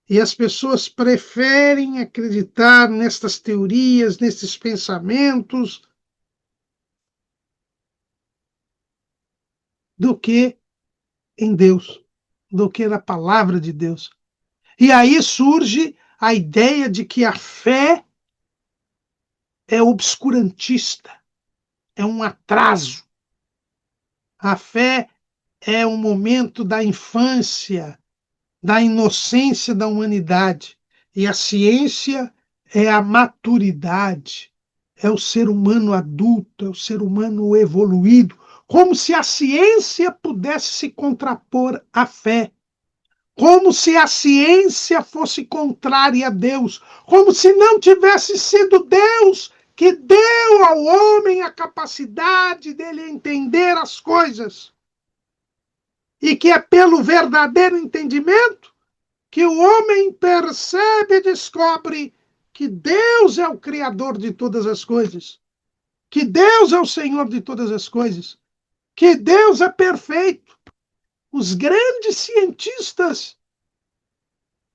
E as pessoas preferem acreditar nestas teorias, nesses pensamentos, do que em Deus, do que na palavra de Deus. E aí surge a ideia de que a fé é obscurantista, é um atraso. A fé é um momento da infância, da inocência da humanidade. E a ciência é a maturidade, é o ser humano adulto, é o ser humano evoluído, como se a ciência pudesse se contrapor à fé, como se a ciência fosse contrária a Deus, como se não tivesse sido Deus que deu ao homem a capacidade dele entender as coisas. E que é pelo verdadeiro entendimento que o homem percebe e descobre que Deus é o Criador de todas as coisas, que Deus é o Senhor de todas as coisas, que Deus é perfeito. Os grandes cientistas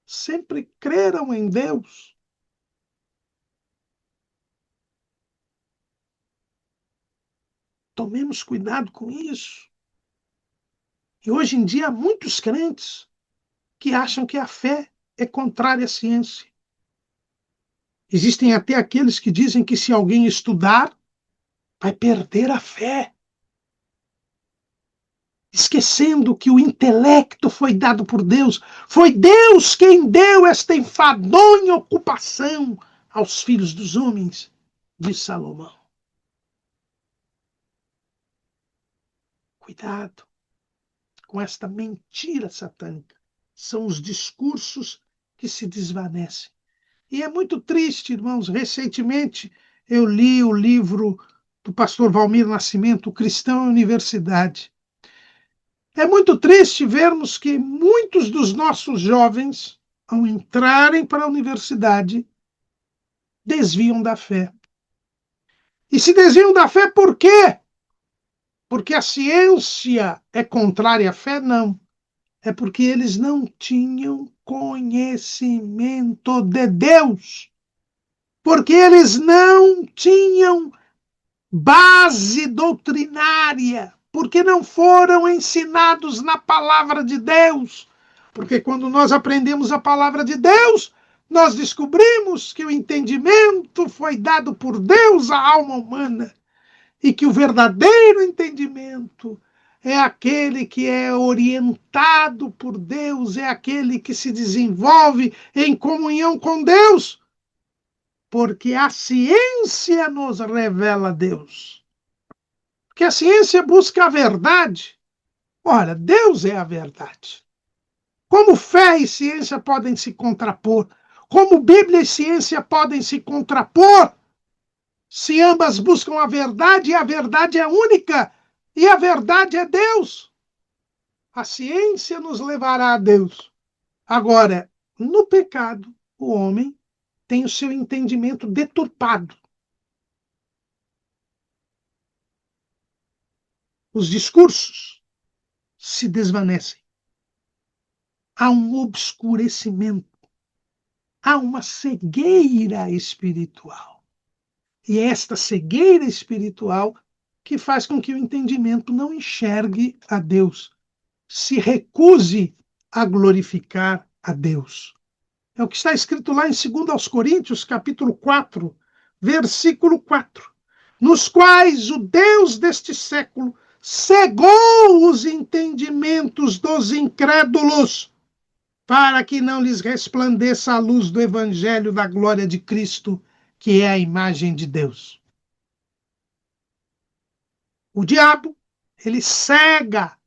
sempre creram em Deus. Tomemos cuidado com isso. E hoje em dia há muitos crentes que acham que a fé é contrária à ciência. Existem até aqueles que dizem que se alguém estudar, vai perder a fé, esquecendo que o intelecto foi dado por Deus. Foi Deus quem deu esta enfadonha ocupação aos filhos dos homens, diz Salomão. Cuidado com esta mentira satânica. São os discursos que se desvanecem. E é muito triste, irmãos. Recentemente eu li o livro do pastor Valmir Nascimento, O Cristão e a Universidade. É muito triste vermos que muitos dos nossos jovens, ao entrarem para a universidade, desviam da fé. E se desviam da fé por quê? Porque a ciência é contrária à fé? Não. É porque eles não tinham conhecimento de Deus. Porque eles não tinham base doutrinária, porque não foram ensinados na palavra de Deus. Porque quando nós aprendemos a palavra de Deus, nós descobrimos que o entendimento foi dado por Deus à alma humana e que o verdadeiro entendimento é aquele que é orientado por Deus, é aquele que se desenvolve em comunhão com Deus, porque a ciência nos revela Deus. Porque a ciência busca a verdade. Ora, Deus é a verdade. Como fé e ciência podem se contrapor? Como Bíblia e ciência podem se contrapor? Se ambas buscam a verdade, e a verdade é única, e a verdade é Deus. A ciência nos levará a Deus. Agora, no pecado, o homem tem o seu entendimento deturpado. Os discursos se desvanecem. Há um obscurecimento, há uma cegueira espiritual. E é esta cegueira espiritual que faz com que o entendimento não enxergue a Deus, se recuse a glorificar a Deus. É o que está escrito lá em 2 Coríntios, capítulo 4, versículo 4, nos quais o Deus deste século cegou os entendimentos dos incrédulos, para que não lhes resplandeça a luz do evangelho da glória de Cristo, que é a imagem de Deus. O diabo, ele cega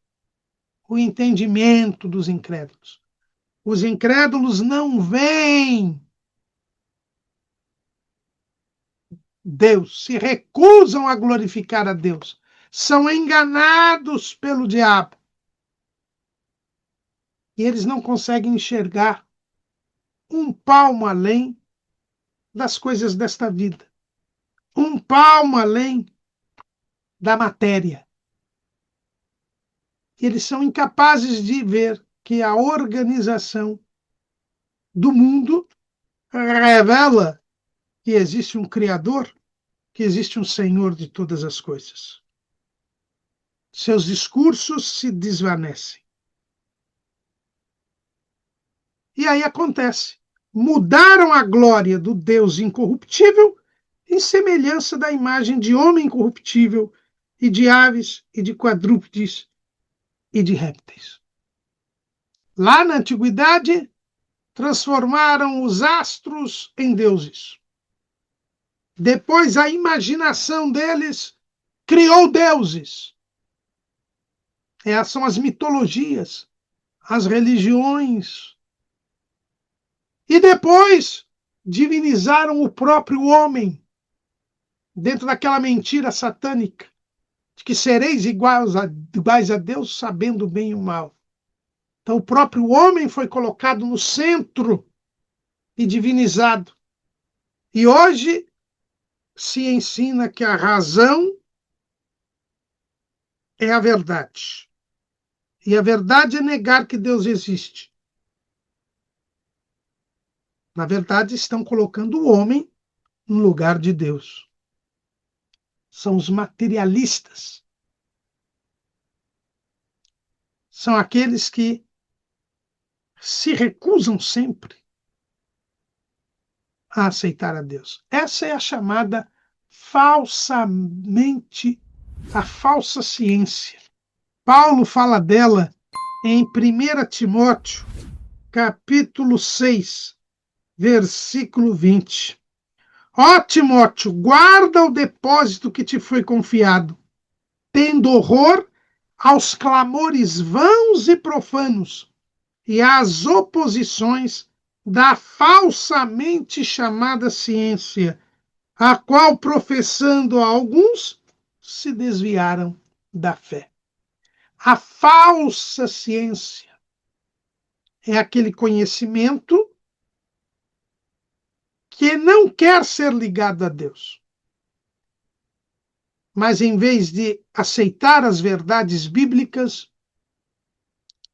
o entendimento dos incrédulos. Os incrédulos não veem Deus, se recusam a glorificar a Deus, são enganados pelo diabo. E eles não conseguem enxergar um palmo além das coisas desta vida, um palmo além da matéria. E eles são incapazes de ver que a organização do mundo revela que existe um Criador, que existe um Senhor de todas as coisas. Seus discursos se desvanecem. E aí acontece. Mudaram a glória do Deus incorruptível em semelhança da imagem de homem incorruptível e de aves e de quadrúpedes e de répteis. Lá na antiguidade, transformaram os astros em deuses. Depois, a imaginação deles criou deuses. Essas são as mitologias, as religiões. E depois, divinizaram o próprio homem, dentro daquela mentira satânica, de que sereis iguais a Deus, sabendo o bem e o mal. Então, o próprio homem foi colocado no centro e divinizado. E hoje se ensina que a razão é a verdade. E a verdade é negar que Deus existe. Na verdade, estão colocando o homem no lugar de Deus. São os materialistas. São aqueles que se recusam sempre a aceitar a Deus. Essa é a chamada falsamente, a falsa ciência. Paulo fala dela em 1 Timóteo, capítulo 6, versículo 20. Ó Timóteo, guarda o depósito que te foi confiado, tendo horror aos clamores vãos e profanos e às oposições da falsamente chamada ciência, a qual, professando alguns, se desviaram da fé. A falsa ciência é aquele conhecimento que não quer ser ligado a Deus. Mas em vez de aceitar as verdades bíblicas,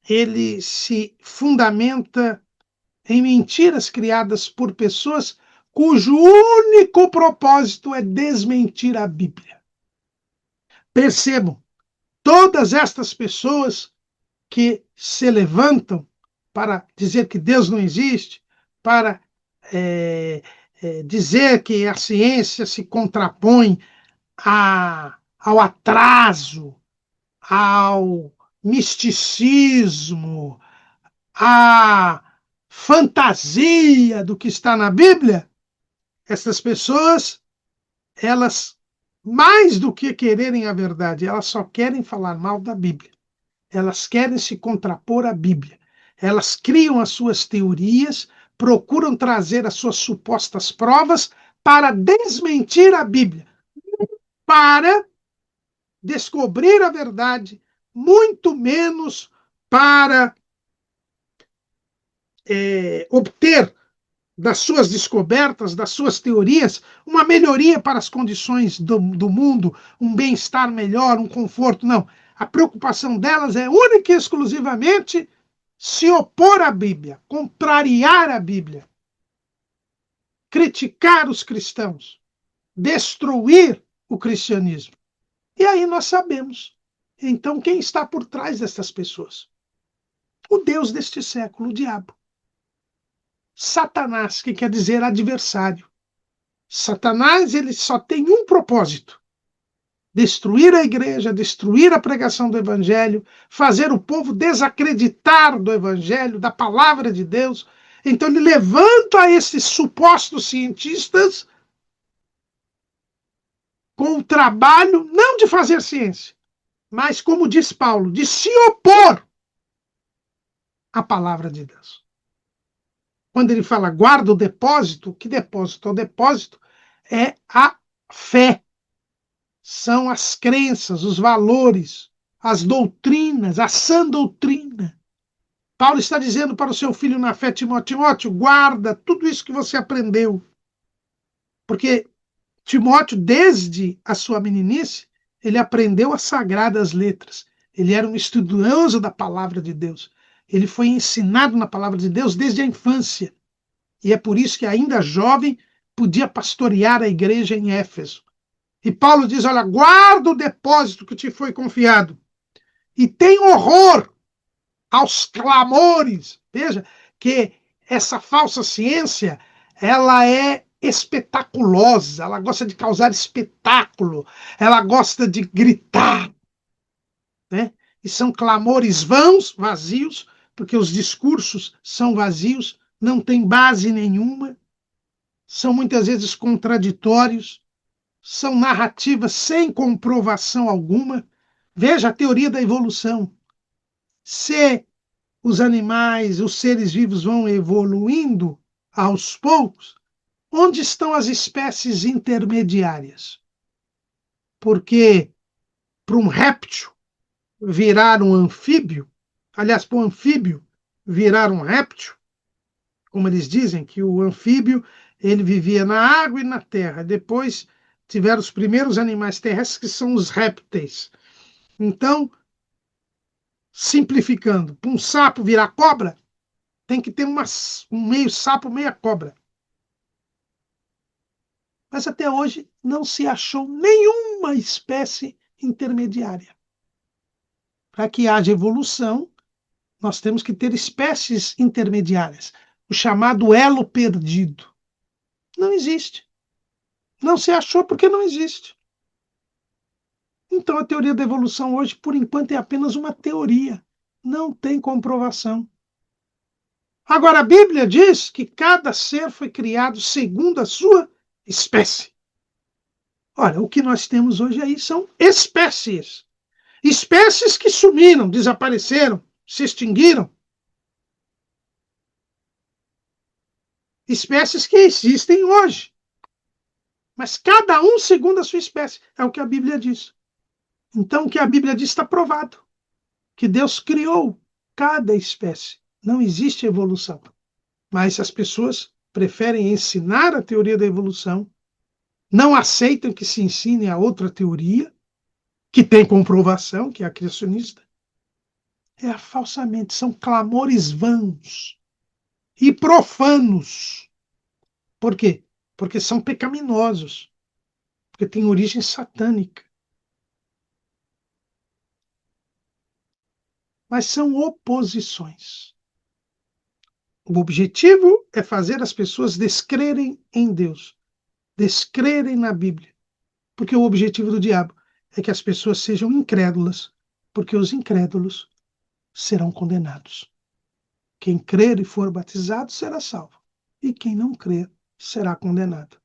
ele se fundamenta em mentiras criadas por pessoas cujo único propósito é desmentir a Bíblia. Percebam, todas estas pessoas que se levantam para dizer que Deus não existe, para dizer que a ciência se contrapõe ao atraso, ao misticismo, à fantasia do que está na Bíblia, essas pessoas, elas, mais do que quererem a verdade, elas só querem falar mal da Bíblia. Elas querem se contrapor à Bíblia. Elas criam as suas teorias, procuram trazer as suas supostas provas para desmentir a Bíblia, para descobrir a verdade, muito menos para obter das suas descobertas, das suas teorias, uma melhoria para as condições do mundo, um bem-estar melhor, um conforto. Não. A preocupação delas é única e exclusivamente se opor à Bíblia, contrariar a Bíblia, criticar os cristãos, destruir o cristianismo. E aí nós sabemos, então, quem está por trás dessas pessoas? O Deus deste século, o diabo. Satanás, que quer dizer adversário. Satanás, ele só tem um propósito: destruir a igreja, destruir a pregação do evangelho, fazer o povo desacreditar do evangelho, da palavra de Deus. Então ele levanta esses supostos cientistas com o trabalho não de fazer ciência, mas, como diz Paulo, de se opor à palavra de Deus. Quando ele fala guarda o depósito, que depósito? O depósito é a fé. São as crenças, os valores, as doutrinas, a sã doutrina. Paulo está dizendo para o seu filho na fé, Timóteo, Timóteo, guarda tudo isso que você aprendeu. Porque Timóteo, desde a sua meninice, ele aprendeu as sagradas letras. Ele era um estudioso da palavra de Deus. Ele foi ensinado na palavra de Deus desde a infância. E é por isso que, ainda jovem, podia pastorear a igreja em Éfeso. E Paulo diz, olha, guarda o depósito que te foi confiado. E tem horror aos clamores. Veja que essa falsa ciência, ela é espetaculosa, ela gosta de causar espetáculo, ela gosta de gritar, né? E são clamores vãos, vazios, porque os discursos são vazios, não tem base nenhuma, são muitas vezes contraditórios, são narrativas sem comprovação alguma. Veja a teoria da evolução. Se os animais, os seres vivos vão evoluindo aos poucos, onde estão as espécies intermediárias? Porque para um réptil virar um anfíbio, aliás, para um anfíbio virar um réptil, como eles dizem, que o anfíbio ele vivia na água e na terra. Depois tiveram os primeiros animais terrestres, que são os répteis. Então, simplificando, para um sapo virar cobra, tem que ter um meio sapo, meia cobra. Mas até hoje não se achou nenhuma espécie intermediária. Para que haja evolução, nós temos que ter espécies intermediárias, o chamado elo perdido. Não existe. Não se achou porque não existe. Então a teoria da evolução hoje, por enquanto, é apenas uma teoria. Não tem comprovação. Agora, a Bíblia diz que cada ser foi criado segundo a sua espécie. Olha, o que nós temos hoje aí são espécies. Espécies que sumiram, desapareceram, se extinguiram. Espécies que existem hoje. Mas cada um segundo a sua espécie. É o que a Bíblia diz. Então, o que a Bíblia diz está provado. Que Deus criou cada espécie. Não existe evolução. Mas as pessoas preferem ensinar a teoria da evolução, não aceitam que se ensine a outra teoria, que tem comprovação, que é a criacionista. É a falsamente, são clamores vãos e profanos. Por quê? Porque são pecaminosos, porque têm origem satânica. Mas são oposições. O objetivo é fazer as pessoas descrerem em Deus, descrerem na Bíblia. Porque o objetivo do diabo é que as pessoas sejam incrédulas, porque os incrédulos serão condenados. Quem crer e for batizado será salvo, e quem não crer será condenado.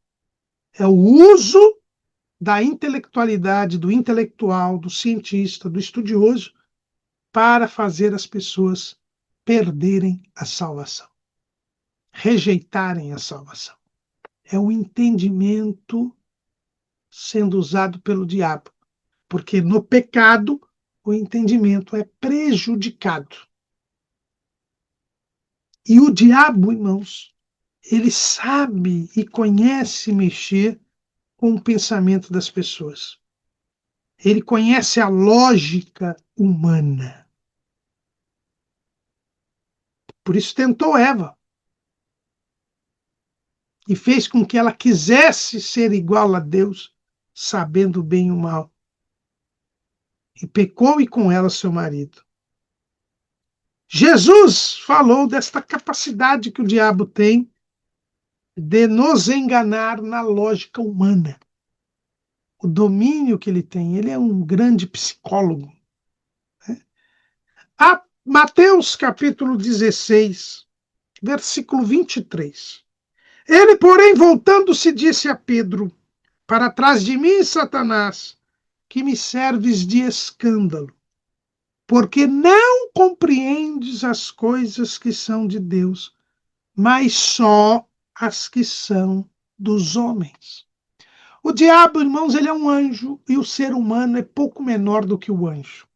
É o uso da intelectualidade, do intelectual, do cientista, do estudioso, para fazer as pessoas perderem a salvação, rejeitarem a salvação. É o entendimento sendo usado pelo diabo, porque no pecado o entendimento é prejudicado. E o diabo, irmãos, ele sabe e conhece mexer com o pensamento das pessoas. Ele conhece a lógica humana. Por isso tentou Eva. E fez com que ela quisesse ser igual a Deus, sabendo o bem e o mal. E pecou e com ela seu marido. Jesus falou desta capacidade que o diabo tem de nos enganar na lógica humana. O domínio que ele tem, ele é um grande psicólogo. Né? Mateus capítulo 16, versículo 23. Ele, porém, voltando-se, disse a Pedro: para trás de mim, Satanás, que me serves de escândalo, porque não compreendes as coisas que são de Deus, mas só as que são dos homens. O diabo, irmãos, ele é um anjo e o ser humano é pouco menor do que o anjo.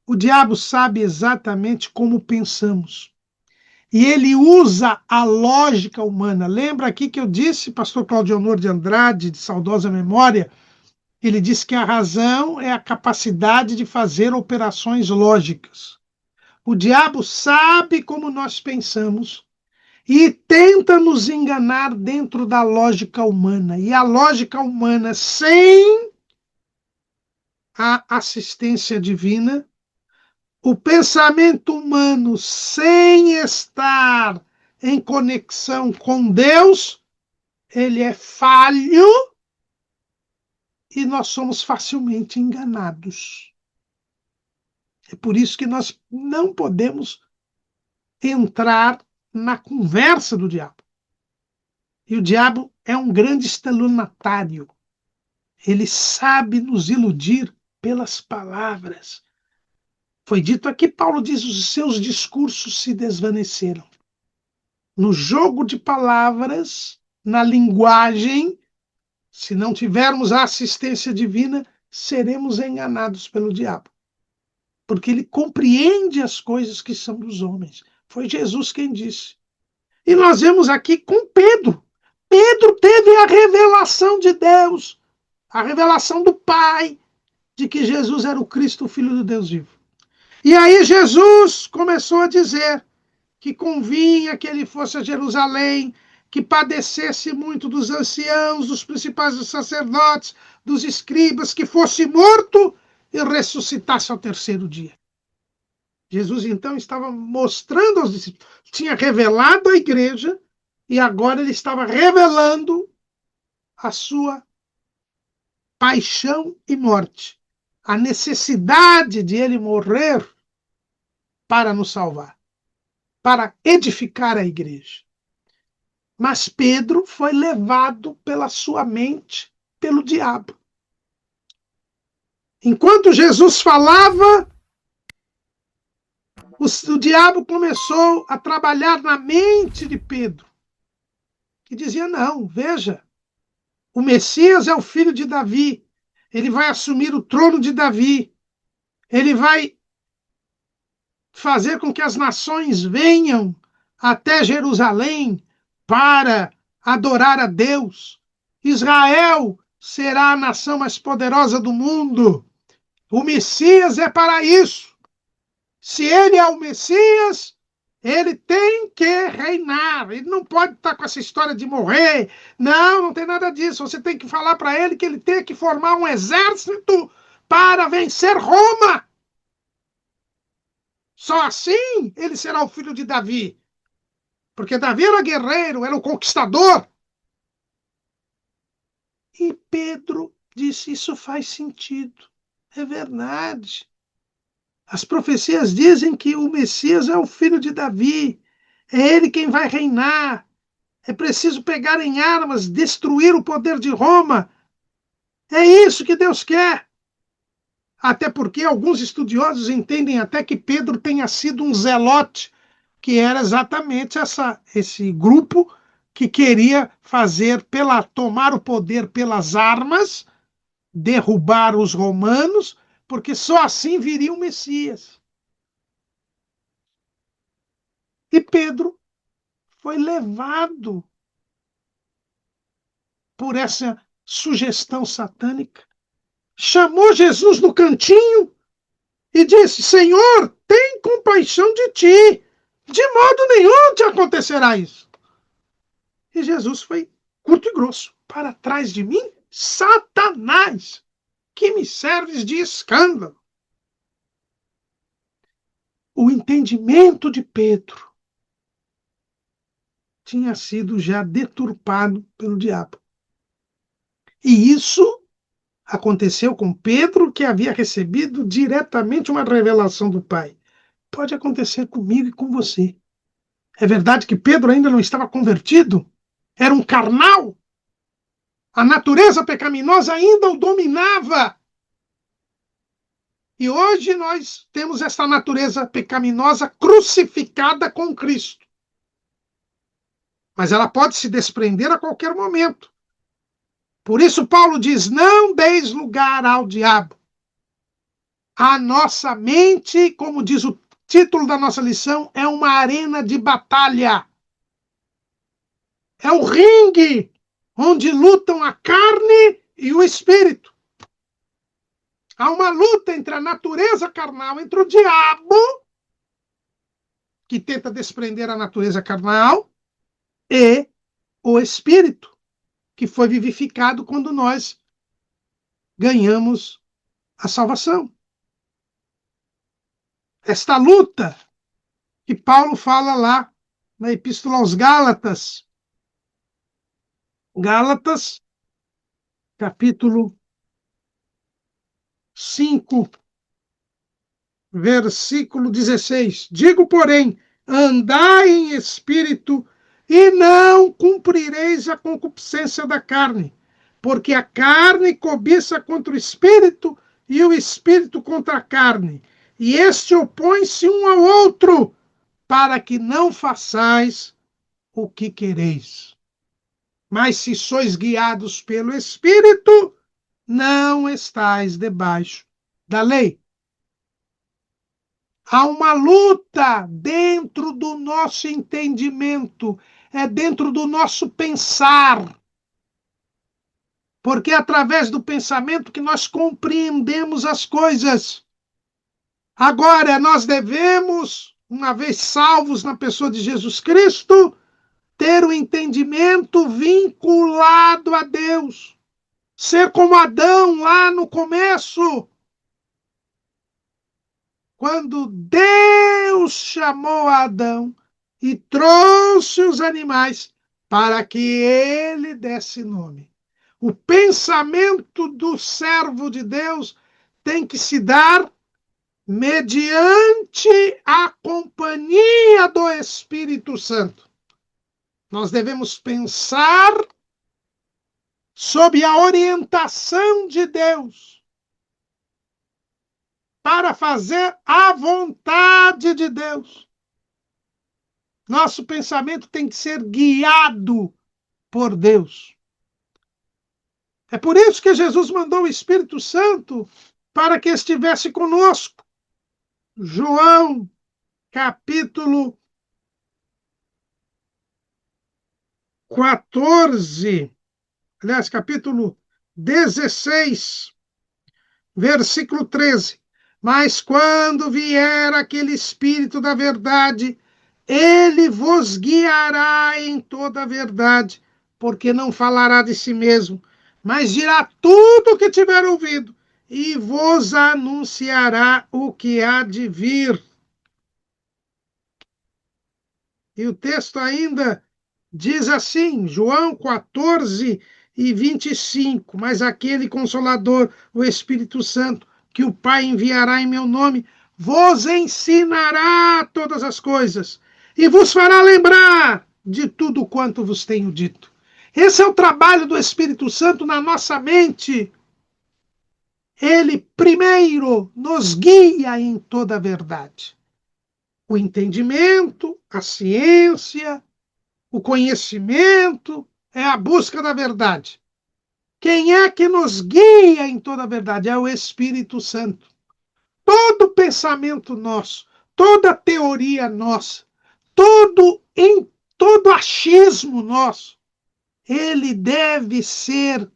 O diabo sabe exatamente como pensamos. E ele usa a lógica humana. Lembra aqui que eu disse, pastor Claudionor de Andrade, de saudosa memória, ele disse que a razão é a capacidade de fazer operações lógicas. O diabo sabe como nós pensamos e tenta nos enganar dentro da lógica humana. E a lógica humana, sem a assistência divina, o pensamento humano, sem estar em conexão com Deus, ele é falho e nós somos facilmente enganados. É por isso que nós não podemos entrar na conversa do diabo. E o diabo é um grande estelionatário. Ele sabe nos iludir pelas palavras. Foi dito aqui, Paulo diz, os seus discursos se desvaneceram. No jogo de palavras, na linguagem, se não tivermos a assistência divina, seremos enganados pelo diabo. Porque ele compreende as coisas que são dos homens. Foi Jesus quem disse. E nós vemos aqui com Pedro. Pedro teve a revelação de Deus, a revelação do Pai, de que Jesus era o Cristo, o Filho do Deus vivo. E aí Jesus começou a dizer que convinha que ele fosse a Jerusalém, que padecesse muito dos anciãos, dos principais dos sacerdotes, dos escribas, que fosse morto e ressuscitasse ao terceiro dia. Jesus, então, estava mostrando aos discípulos, tinha revelado à igreja e agora ele estava revelando a sua paixão e morte, a necessidade de ele morrer para nos salvar, para edificar a igreja. Mas Pedro foi levado pela sua mente, pelo diabo. Enquanto Jesus falava, o diabo começou a trabalhar na mente de Pedro, que dizia: não, veja, o Messias é o filho de Davi, ele vai assumir o trono de Davi, ele vai fazer com que as nações venham até Jerusalém para adorar a Deus. Israel será a nação mais poderosa do mundo. O Messias é para isso. Se ele é o Messias, ele tem que reinar. Ele não pode estar com essa história de morrer. Não, não tem nada disso. Você tem que falar para ele que ele tem que formar um exército para vencer Roma. Só assim ele será o filho de Davi. Porque Davi era guerreiro, era o conquistador. E Pedro disse: isso faz sentido. É verdade. As profecias dizem que o Messias é o filho de Davi. É ele quem vai reinar. É preciso pegar em armas, destruir o poder de Roma. É isso que Deus quer. Até porque alguns estudiosos entendem até que Pedro tenha sido um zelote, que era exatamente esse grupo que queria tomar o poder pelas armas, derrubar os romanos, porque só assim viria o Messias. E Pedro foi levado por essa sugestão satânica, chamou Jesus no cantinho e disse: Senhor, tem compaixão de ti, de modo nenhum te acontecerá isso. E Jesus foi curto e grosso: para trás de mim, Satanás, que me serves de escândalo. O entendimento de Pedro tinha sido já deturpado pelo diabo. E isso aconteceu com Pedro, que havia recebido diretamente uma revelação do Pai. Pode acontecer comigo e com você. É verdade que Pedro ainda não estava convertido? Era um carnal? A natureza pecaminosa ainda o dominava. E hoje nós temos essa natureza pecaminosa crucificada com Cristo. Mas ela pode se desprender a qualquer momento. Por isso Paulo diz: não deis lugar ao diabo. A nossa mente, como diz o título da nossa lição, é uma arena de batalha. É o ringue onde lutam a carne e o espírito. Há uma luta entre a natureza carnal, entre o diabo, que tenta desprender a natureza carnal, e o espírito, que foi vivificado quando nós ganhamos a salvação. Esta luta que Paulo fala lá na Epístola aos Gálatas, Gálatas, capítulo 5, versículo 16. Digo, porém, andai em espírito e não cumprireis a concupiscência da carne, porque a carne cobiça contra o espírito e o espírito contra a carne, e este opõe-se um ao outro, para que não façais o que quereis. Mas se sois guiados pelo espírito, não estais debaixo da lei. Há uma luta dentro do nosso entendimento, é dentro do nosso pensar. Porque é através do pensamento que nós compreendemos as coisas. Agora, nós devemos, uma vez salvos na pessoa de Jesus Cristo, ter o entendimento vinculado a Deus. Ser como Adão lá no começo. Quando Deus chamou Adão e trouxe os animais, para que ele desse nome. O pensamento do servo de Deus tem que se dar mediante a companhia do Espírito Santo. Nós devemos pensar sob a orientação de Deus para fazer a vontade de Deus. Nosso pensamento tem que ser guiado por Deus. É por isso que Jesus mandou o Espírito Santo para que estivesse conosco. João, capítulo 14, aliás, capítulo 16, versículo 13. Mas quando vier aquele Espírito da verdade, ele vos guiará em toda a verdade, porque não falará de si mesmo, mas dirá tudo o que tiver ouvido, e vos anunciará o que há de vir. E o texto ainda diz assim, João 14 e 25, mas aquele Consolador, o Espírito Santo, que o Pai enviará em meu nome, vos ensinará todas as coisas e vos fará lembrar de tudo quanto vos tenho dito. Esse é o trabalho do Espírito Santo na nossa mente. Ele primeiro nos guia em toda a verdade. O entendimento, a ciência, o conhecimento é a busca da verdade. Quem é que nos guia em toda a verdade? É o Espírito Santo. Todo pensamento nosso, toda teoria nossa, todo achismo nosso, ele deve ser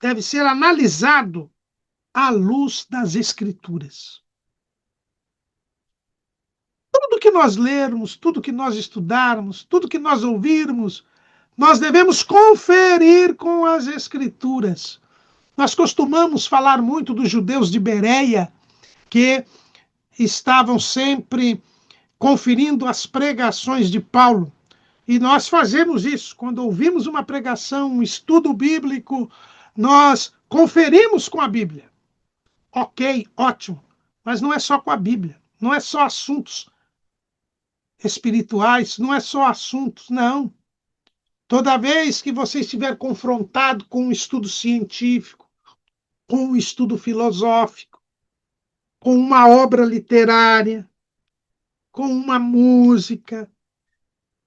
deve ser analisado à luz das Escrituras. Tudo que nós lermos, tudo que nós estudarmos, tudo que nós ouvirmos, nós devemos conferir com as Escrituras. Nós costumamos falar muito dos judeus de Bereia, que estavam sempre conferindo as pregações de Paulo. E nós fazemos isso. Quando ouvimos uma pregação, um estudo bíblico, nós conferimos com a Bíblia. Ok, ótimo. Mas não é só com a Bíblia. Não é só assuntos espirituais, não é só assuntos, não. Toda vez que você estiver confrontado com um estudo científico, com um estudo filosófico, com uma obra literária, com uma música,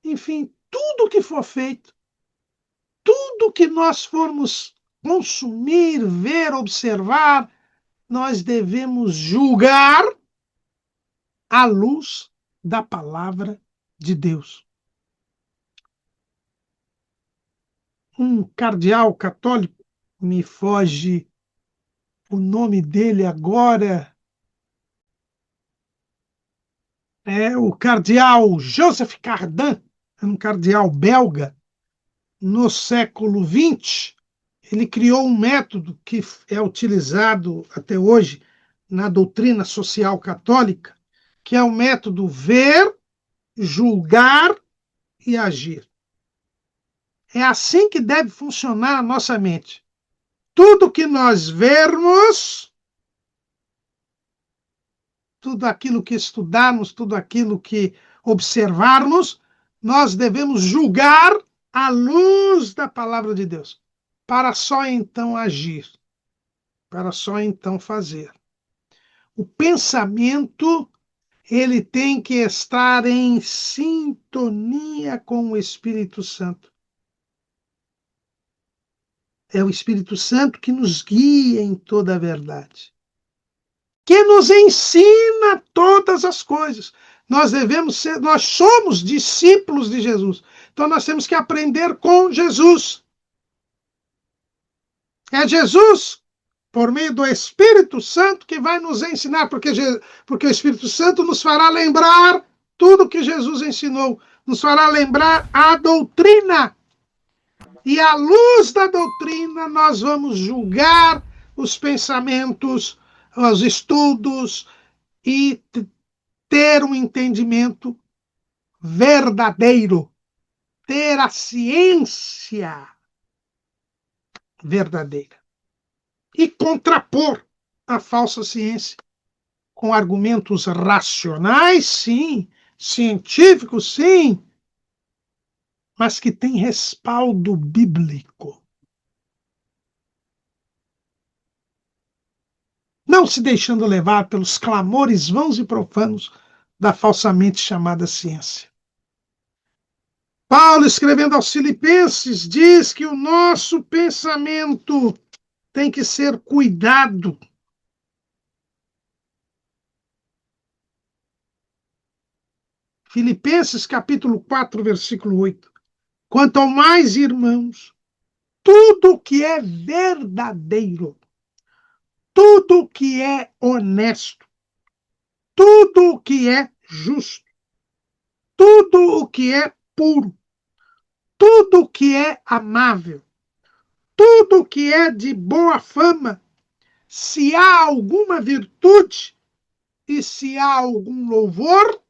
enfim, tudo que for feito, tudo que nós formos consumir, ver, observar, nós devemos julgar à luz da palavra de Deus. Um cardeal católico, me foge o nome dele agora, é o cardeal Joseph Cardin, um cardeal belga, no século XX, ele criou um método que é utilizado até hoje na doutrina social católica, que é o método ver, julgar e agir. É assim que deve funcionar a nossa mente. Tudo que nós vermos, tudo aquilo que estudarmos, tudo aquilo que observarmos, nós devemos julgar à luz da palavra de Deus, para só então agir, para só então fazer. O pensamento, ele tem que estar em sintonia com o Espírito Santo. É o Espírito Santo que nos guia em toda a verdade, que nos ensina todas as coisas. Nós somos discípulos de Jesus. Então nós temos que aprender com Jesus. É Jesus, por meio do Espírito Santo, que vai nos ensinar, porque o Espírito Santo nos fará lembrar tudo que Jesus ensinou, nos fará lembrar a doutrina. E à luz da doutrina nós vamos julgar os pensamentos, os estudos e ter um entendimento verdadeiro, ter a ciência verdadeira e contrapor a falsa ciência com argumentos racionais, sim, científicos, sim, mas que tem respaldo bíblico. Não se deixando levar pelos clamores vãos e profanos da falsamente chamada ciência. Paulo, escrevendo aos Filipenses, diz que o nosso pensamento tem que ser cuidado. Filipenses capítulo 4, versículo 8. Quanto ao mais, irmãos, tudo que é verdadeiro, tudo que é honesto, tudo que é justo, tudo o que é puro, tudo que é amável, tudo que é de boa fama, se há alguma virtude e se há algum louvor,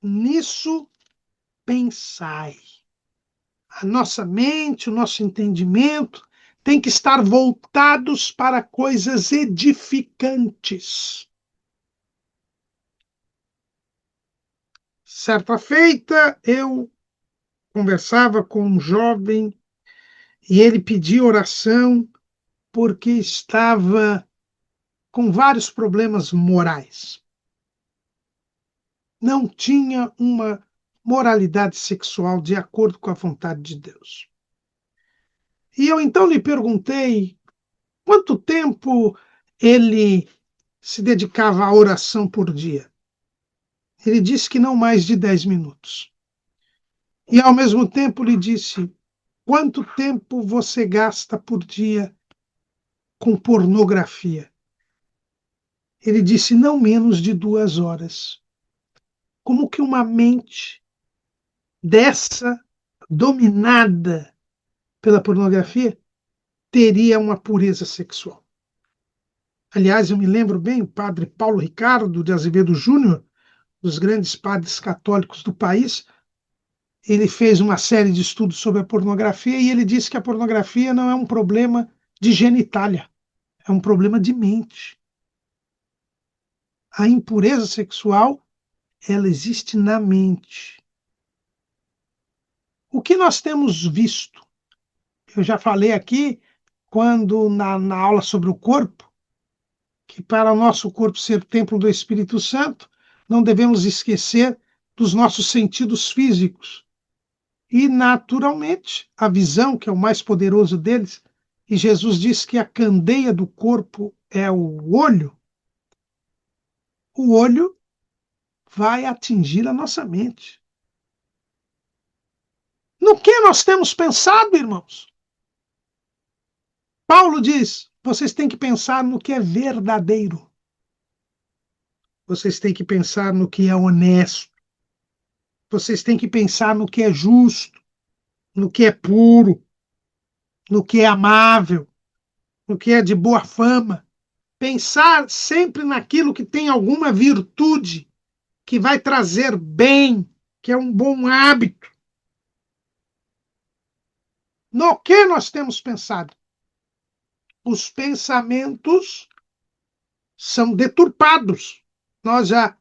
nisso pensai. A nossa mente, o nosso entendimento tem que estar voltados para coisas edificantes. Certa feita, eu conversava com um jovem e ele pedia oração porque estava com vários problemas morais. Não tinha uma moralidade sexual de acordo com a vontade de Deus. E eu então lhe perguntei quanto tempo ele se dedicava à oração por dia. Ele disse que não mais de 10 minutos. E ao mesmo tempo lhe disse: quanto tempo você gasta por dia com pornografia? Ele disse: não menos de 2 horas. Como que uma mente dessa, dominada pela pornografia, teria uma pureza sexual? Aliás, eu me lembro bem, o padre Paulo Ricardo de Azevedo Júnior, dos grandes padres católicos do país, ele fez uma série de estudos sobre a pornografia e ele disse que a pornografia não é um problema de genitália, é um problema de mente. A impureza sexual, ela existe na mente. O que nós temos visto? Eu já falei aqui, quando na aula sobre o corpo, que para o nosso corpo ser templo do Espírito Santo, não devemos esquecer dos nossos sentidos físicos. E, naturalmente, a visão, que é o mais poderoso deles, e Jesus diz que a candeia do corpo é o olho vai atingir a nossa mente. No que nós temos pensado, irmãos? Paulo diz: vocês têm que pensar no que é verdadeiro. Vocês têm que pensar no que é honesto. Vocês têm que pensar no que é justo, no que é puro, no que é amável, no que é de boa fama. Pensar sempre naquilo que tem alguma virtude, que vai trazer bem, que é um bom hábito. No que nós temos pensado? Os pensamentos são deturpados. Nós já,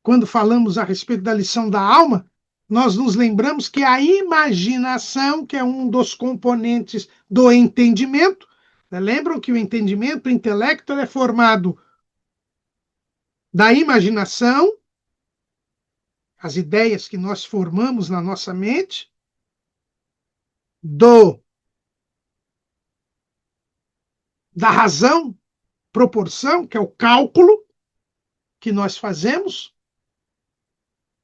quando falamos a respeito da lição da alma, nós nos lembramos que a imaginação, que é um dos componentes do entendimento, lembram que o entendimento, o intelecto, é formado da imaginação, as ideias que nós formamos na nossa mente, da razão, proporção, que é o cálculo que nós fazemos,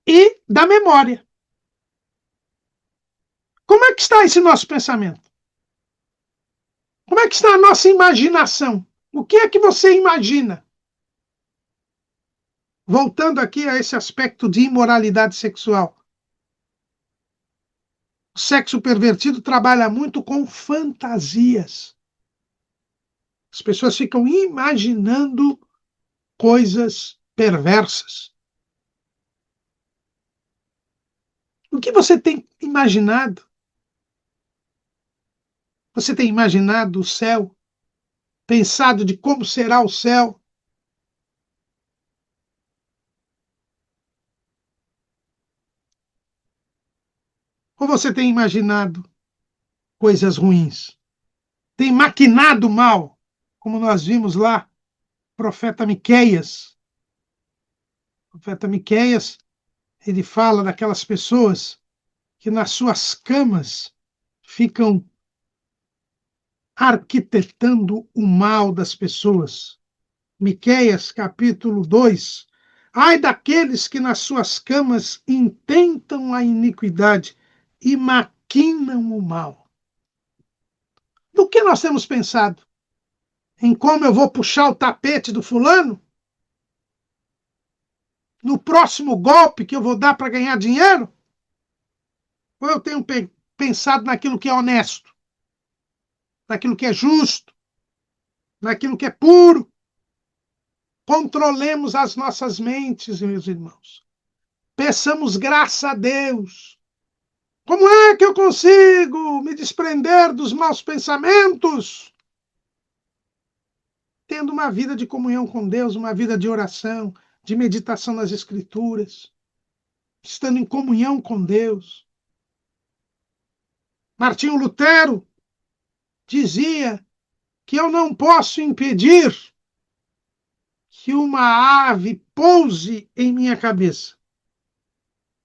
e da memória. Como é que está esse nosso pensamento? Como é que está a nossa imaginação? O que é que você imagina? Voltando aqui a esse aspecto de imoralidade sexual. O sexo pervertido trabalha muito com fantasias. As pessoas ficam imaginando coisas perversas. O que você tem imaginado? Você tem imaginado o céu? Pensado de como será o céu? Ou você tem imaginado coisas ruins? Tem maquinado mal, como nós vimos lá, profeta Miqueias. O profeta Miqueias, ele fala daquelas pessoas que nas suas camas ficam arquitetando o mal das pessoas. Miqueias, capítulo 2. Ai daqueles que nas suas camas intentam a iniquidade e maquinam o mal. Do que nós temos pensado? Em como eu vou puxar o tapete do fulano? No próximo golpe que eu vou dar para ganhar dinheiro? Ou eu tenho pensado naquilo que é honesto, naquilo que é justo, naquilo que é puro? Controlemos as nossas mentes, meus irmãos. Peçamos graça a Deus. Como é que eu consigo me desprender dos maus pensamentos? Tendo uma vida de comunhão com Deus, uma vida de oração, de meditação nas Escrituras, estando em comunhão com Deus. Martinho Lutero dizia que eu não posso impedir que uma ave pouse em minha cabeça,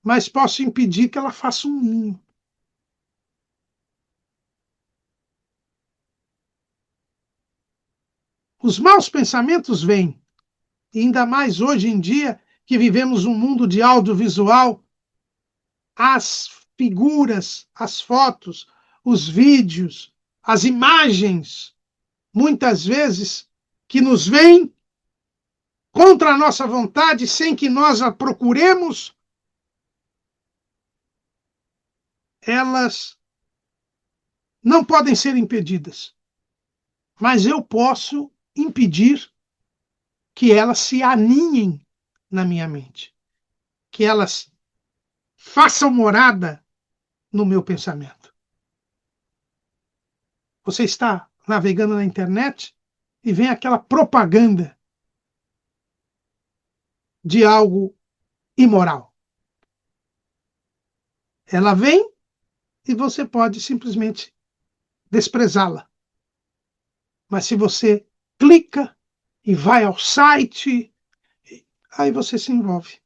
mas posso impedir que ela faça um ninho. Os maus pensamentos vêm, e ainda mais hoje em dia que vivemos um mundo de audiovisual, as figuras, as fotos, os vídeos, as imagens, muitas vezes que nos vêm contra a nossa vontade, sem que nós a procuremos, elas não podem ser impedidas. Mas eu posso impedir que elas se aninhem na minha mente, que elas façam morada no meu pensamento. Você está navegando na internet e vem aquela propaganda de algo imoral. Ela vem e você pode simplesmente desprezá-la. Mas se você clica e vai ao site, aí você se envolve.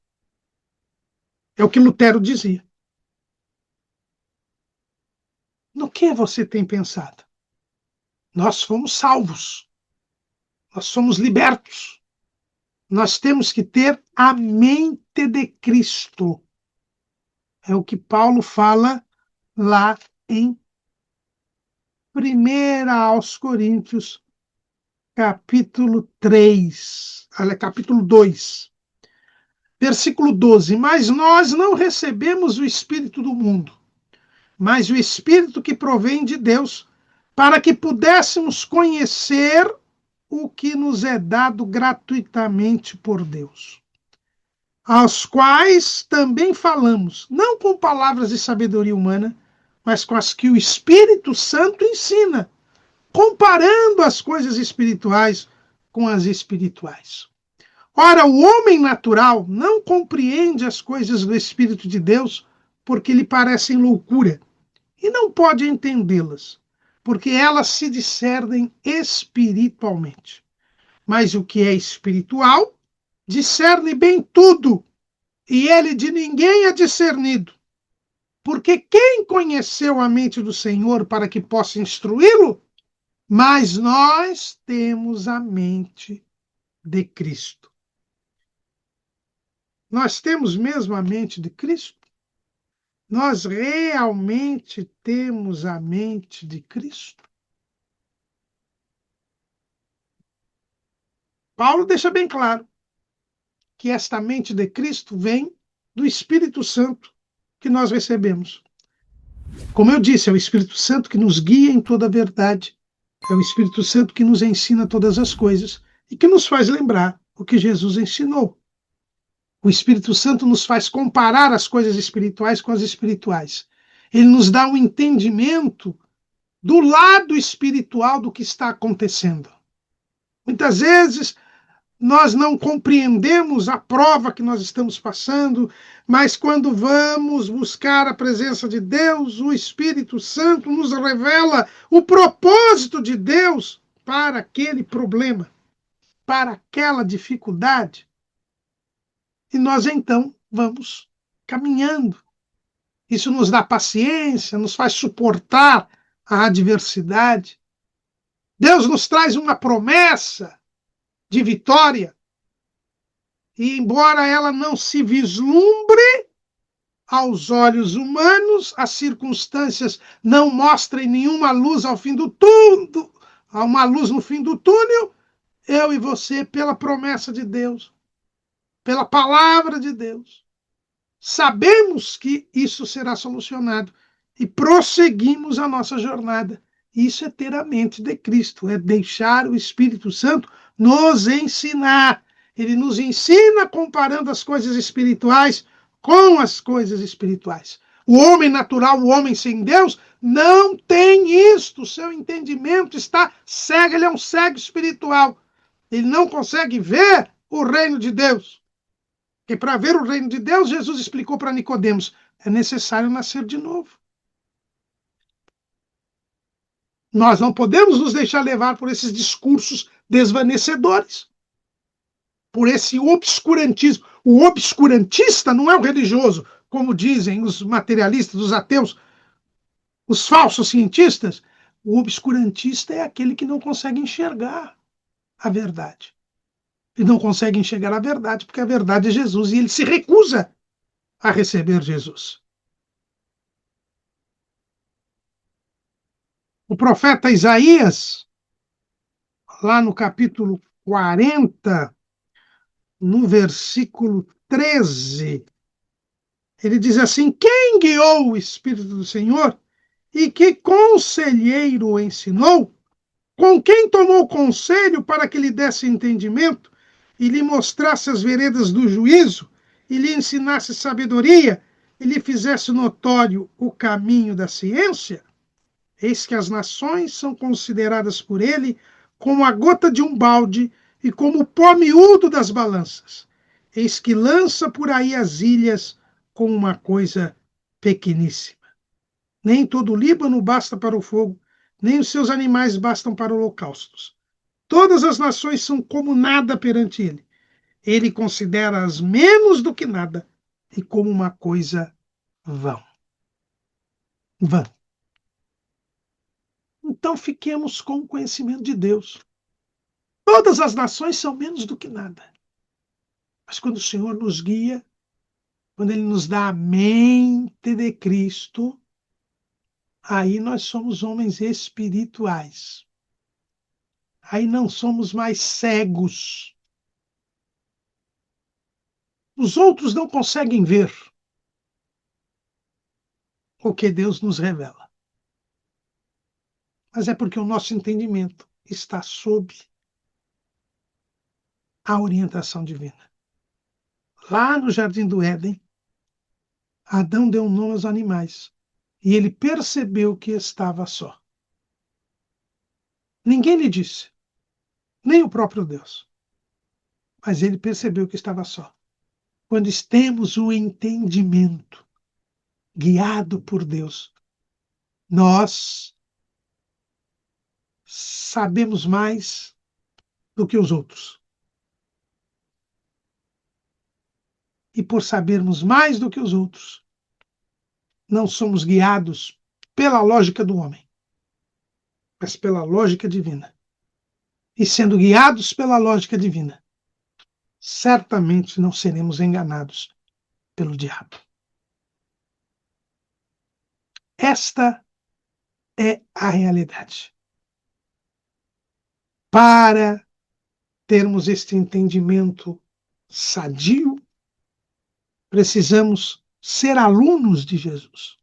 É o que Lutero dizia. No que você tem pensado? Nós fomos salvos. Nós somos libertos. Nós temos que ter a mente de Cristo. É o que Paulo fala lá em 1 aos Coríntios, capítulo 3, capítulo 2, versículo 12. Mas nós não recebemos o Espírito do mundo, mas o Espírito que provém de Deus, para que pudéssemos conhecer o que nos é dado gratuitamente por Deus, aos quais também falamos, não com palavras de sabedoria humana, mas com as que o Espírito Santo ensina, comparando as coisas espirituais com as espirituais. Ora, o homem natural não compreende as coisas do Espírito de Deus, porque lhe parecem loucura, e não pode entendê-las, porque elas se discernem espiritualmente. Mas o que é espiritual discerne bem tudo, e ele de ninguém é discernido. Porque quem conheceu a mente do Senhor para que possa instruí-lo? Mas nós temos a mente de Cristo. Nós temos mesmo a mente de Cristo? Nós realmente temos a mente de Cristo? Paulo deixa bem claro que esta mente de Cristo vem do Espírito Santo que nós recebemos. Como eu disse, é o Espírito Santo que nos guia em toda a verdade. É o Espírito Santo que nos ensina todas as coisas e que nos faz lembrar o que Jesus ensinou. O Espírito Santo nos faz comparar as coisas espirituais com as espirituais. Ele nos dá um entendimento do lado espiritual do que está acontecendo. Muitas vezes nós não compreendemos a prova que nós estamos passando, mas quando vamos buscar a presença de Deus, o Espírito Santo nos revela o propósito de Deus para aquele problema, para aquela dificuldade. E nós então vamos caminhando. Isso nos dá paciência, nos faz suportar a adversidade. Deus nos traz uma promessa de vitória. E embora ela não se vislumbre aos olhos humanos, as circunstâncias não mostrem nenhuma luz ao fim do túnel, há uma luz no fim do túnel, eu e você, pela promessa de Deus, pela palavra de Deus, sabemos que isso será solucionado e prosseguimos a nossa jornada. Isso é ter a mente de Cristo, é deixar o Espírito Santo nos ensinar. Ele nos ensina comparando as coisas espirituais com as coisas espirituais. O homem natural, o homem sem Deus, não tem isto. O seu entendimento está cego, ele é um cego espiritual. Ele não consegue ver o reino de Deus. Porque para ver o reino de Deus, Jesus explicou para Nicodemos, é necessário nascer de novo. Nós não podemos nos deixar levar por esses discursos desvanecedores, por esse obscurantismo. O obscurantista não é o religioso, como dizem os materialistas, os ateus, os falsos cientistas. O obscurantista é aquele que não consegue enxergar a verdade. Ele não consegue enxergar a verdade, porque a verdade é Jesus, e ele se recusa a receber Jesus. O profeta Isaías, lá no capítulo 40, no versículo 13, ele diz assim: quem guiou o Espírito do Senhor e que conselheiro o ensinou? Com quem tomou conselho para que lhe desse entendimento e lhe mostrasse as veredas do juízo e lhe ensinasse sabedoria e lhe fizesse notório o caminho da ciência? Eis que as nações são consideradas por ele como a gota de um balde e como o pó miúdo das balanças. Eis que lança por aí as ilhas como uma coisa pequeníssima. Nem todo o Líbano basta para o fogo, nem os seus animais bastam para holocaustos. Todas as nações são como nada perante ele. Ele considera-as menos do que nada e como uma coisa vã. Vã. Então fiquemos com o conhecimento de Deus. Todas as nações são menos do que nada. Mas quando o Senhor nos guia, quando Ele nos dá a mente de Cristo, aí nós somos homens espirituais. Aí não somos mais cegos. Os outros não conseguem ver o que Deus nos revela. Mas é porque o nosso entendimento está sob a orientação divina. Lá no Jardim do Éden, Adão deu um nome aos animais e ele percebeu que estava só. Ninguém lhe disse, nem o próprio Deus. Mas ele percebeu que estava só. Quando temos o entendimento guiado por Deus, nós sabemos mais do que os outros. E por sabermos mais do que os outros, não somos guiados pela lógica do homem, mas pela lógica divina. E sendo guiados pela lógica divina, certamente não seremos enganados pelo diabo. Esta é a realidade. Para termos este entendimento sadio, precisamos ser alunos de Jesus.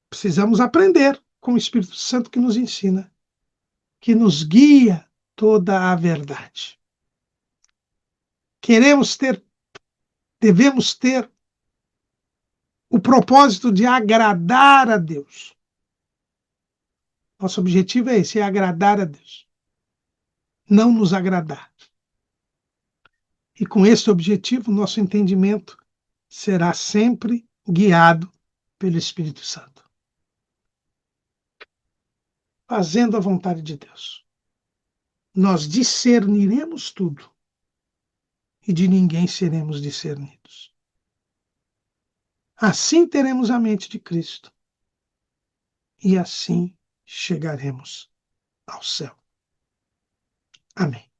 Precisamos aprender com o Espírito Santo que nos ensina, que nos guia toda a verdade. Queremos ter, devemos ter o propósito de agradar a Deus. Nosso objetivo é esse, é agradar a Deus, não nos agradar. E com esse objetivo, nosso entendimento será sempre guiado pelo Espírito Santo, fazendo a vontade de Deus. Nós discerniremos tudo e de ninguém seremos discernidos. Assim teremos a mente de Cristo e assim chegaremos ao céu. Amém.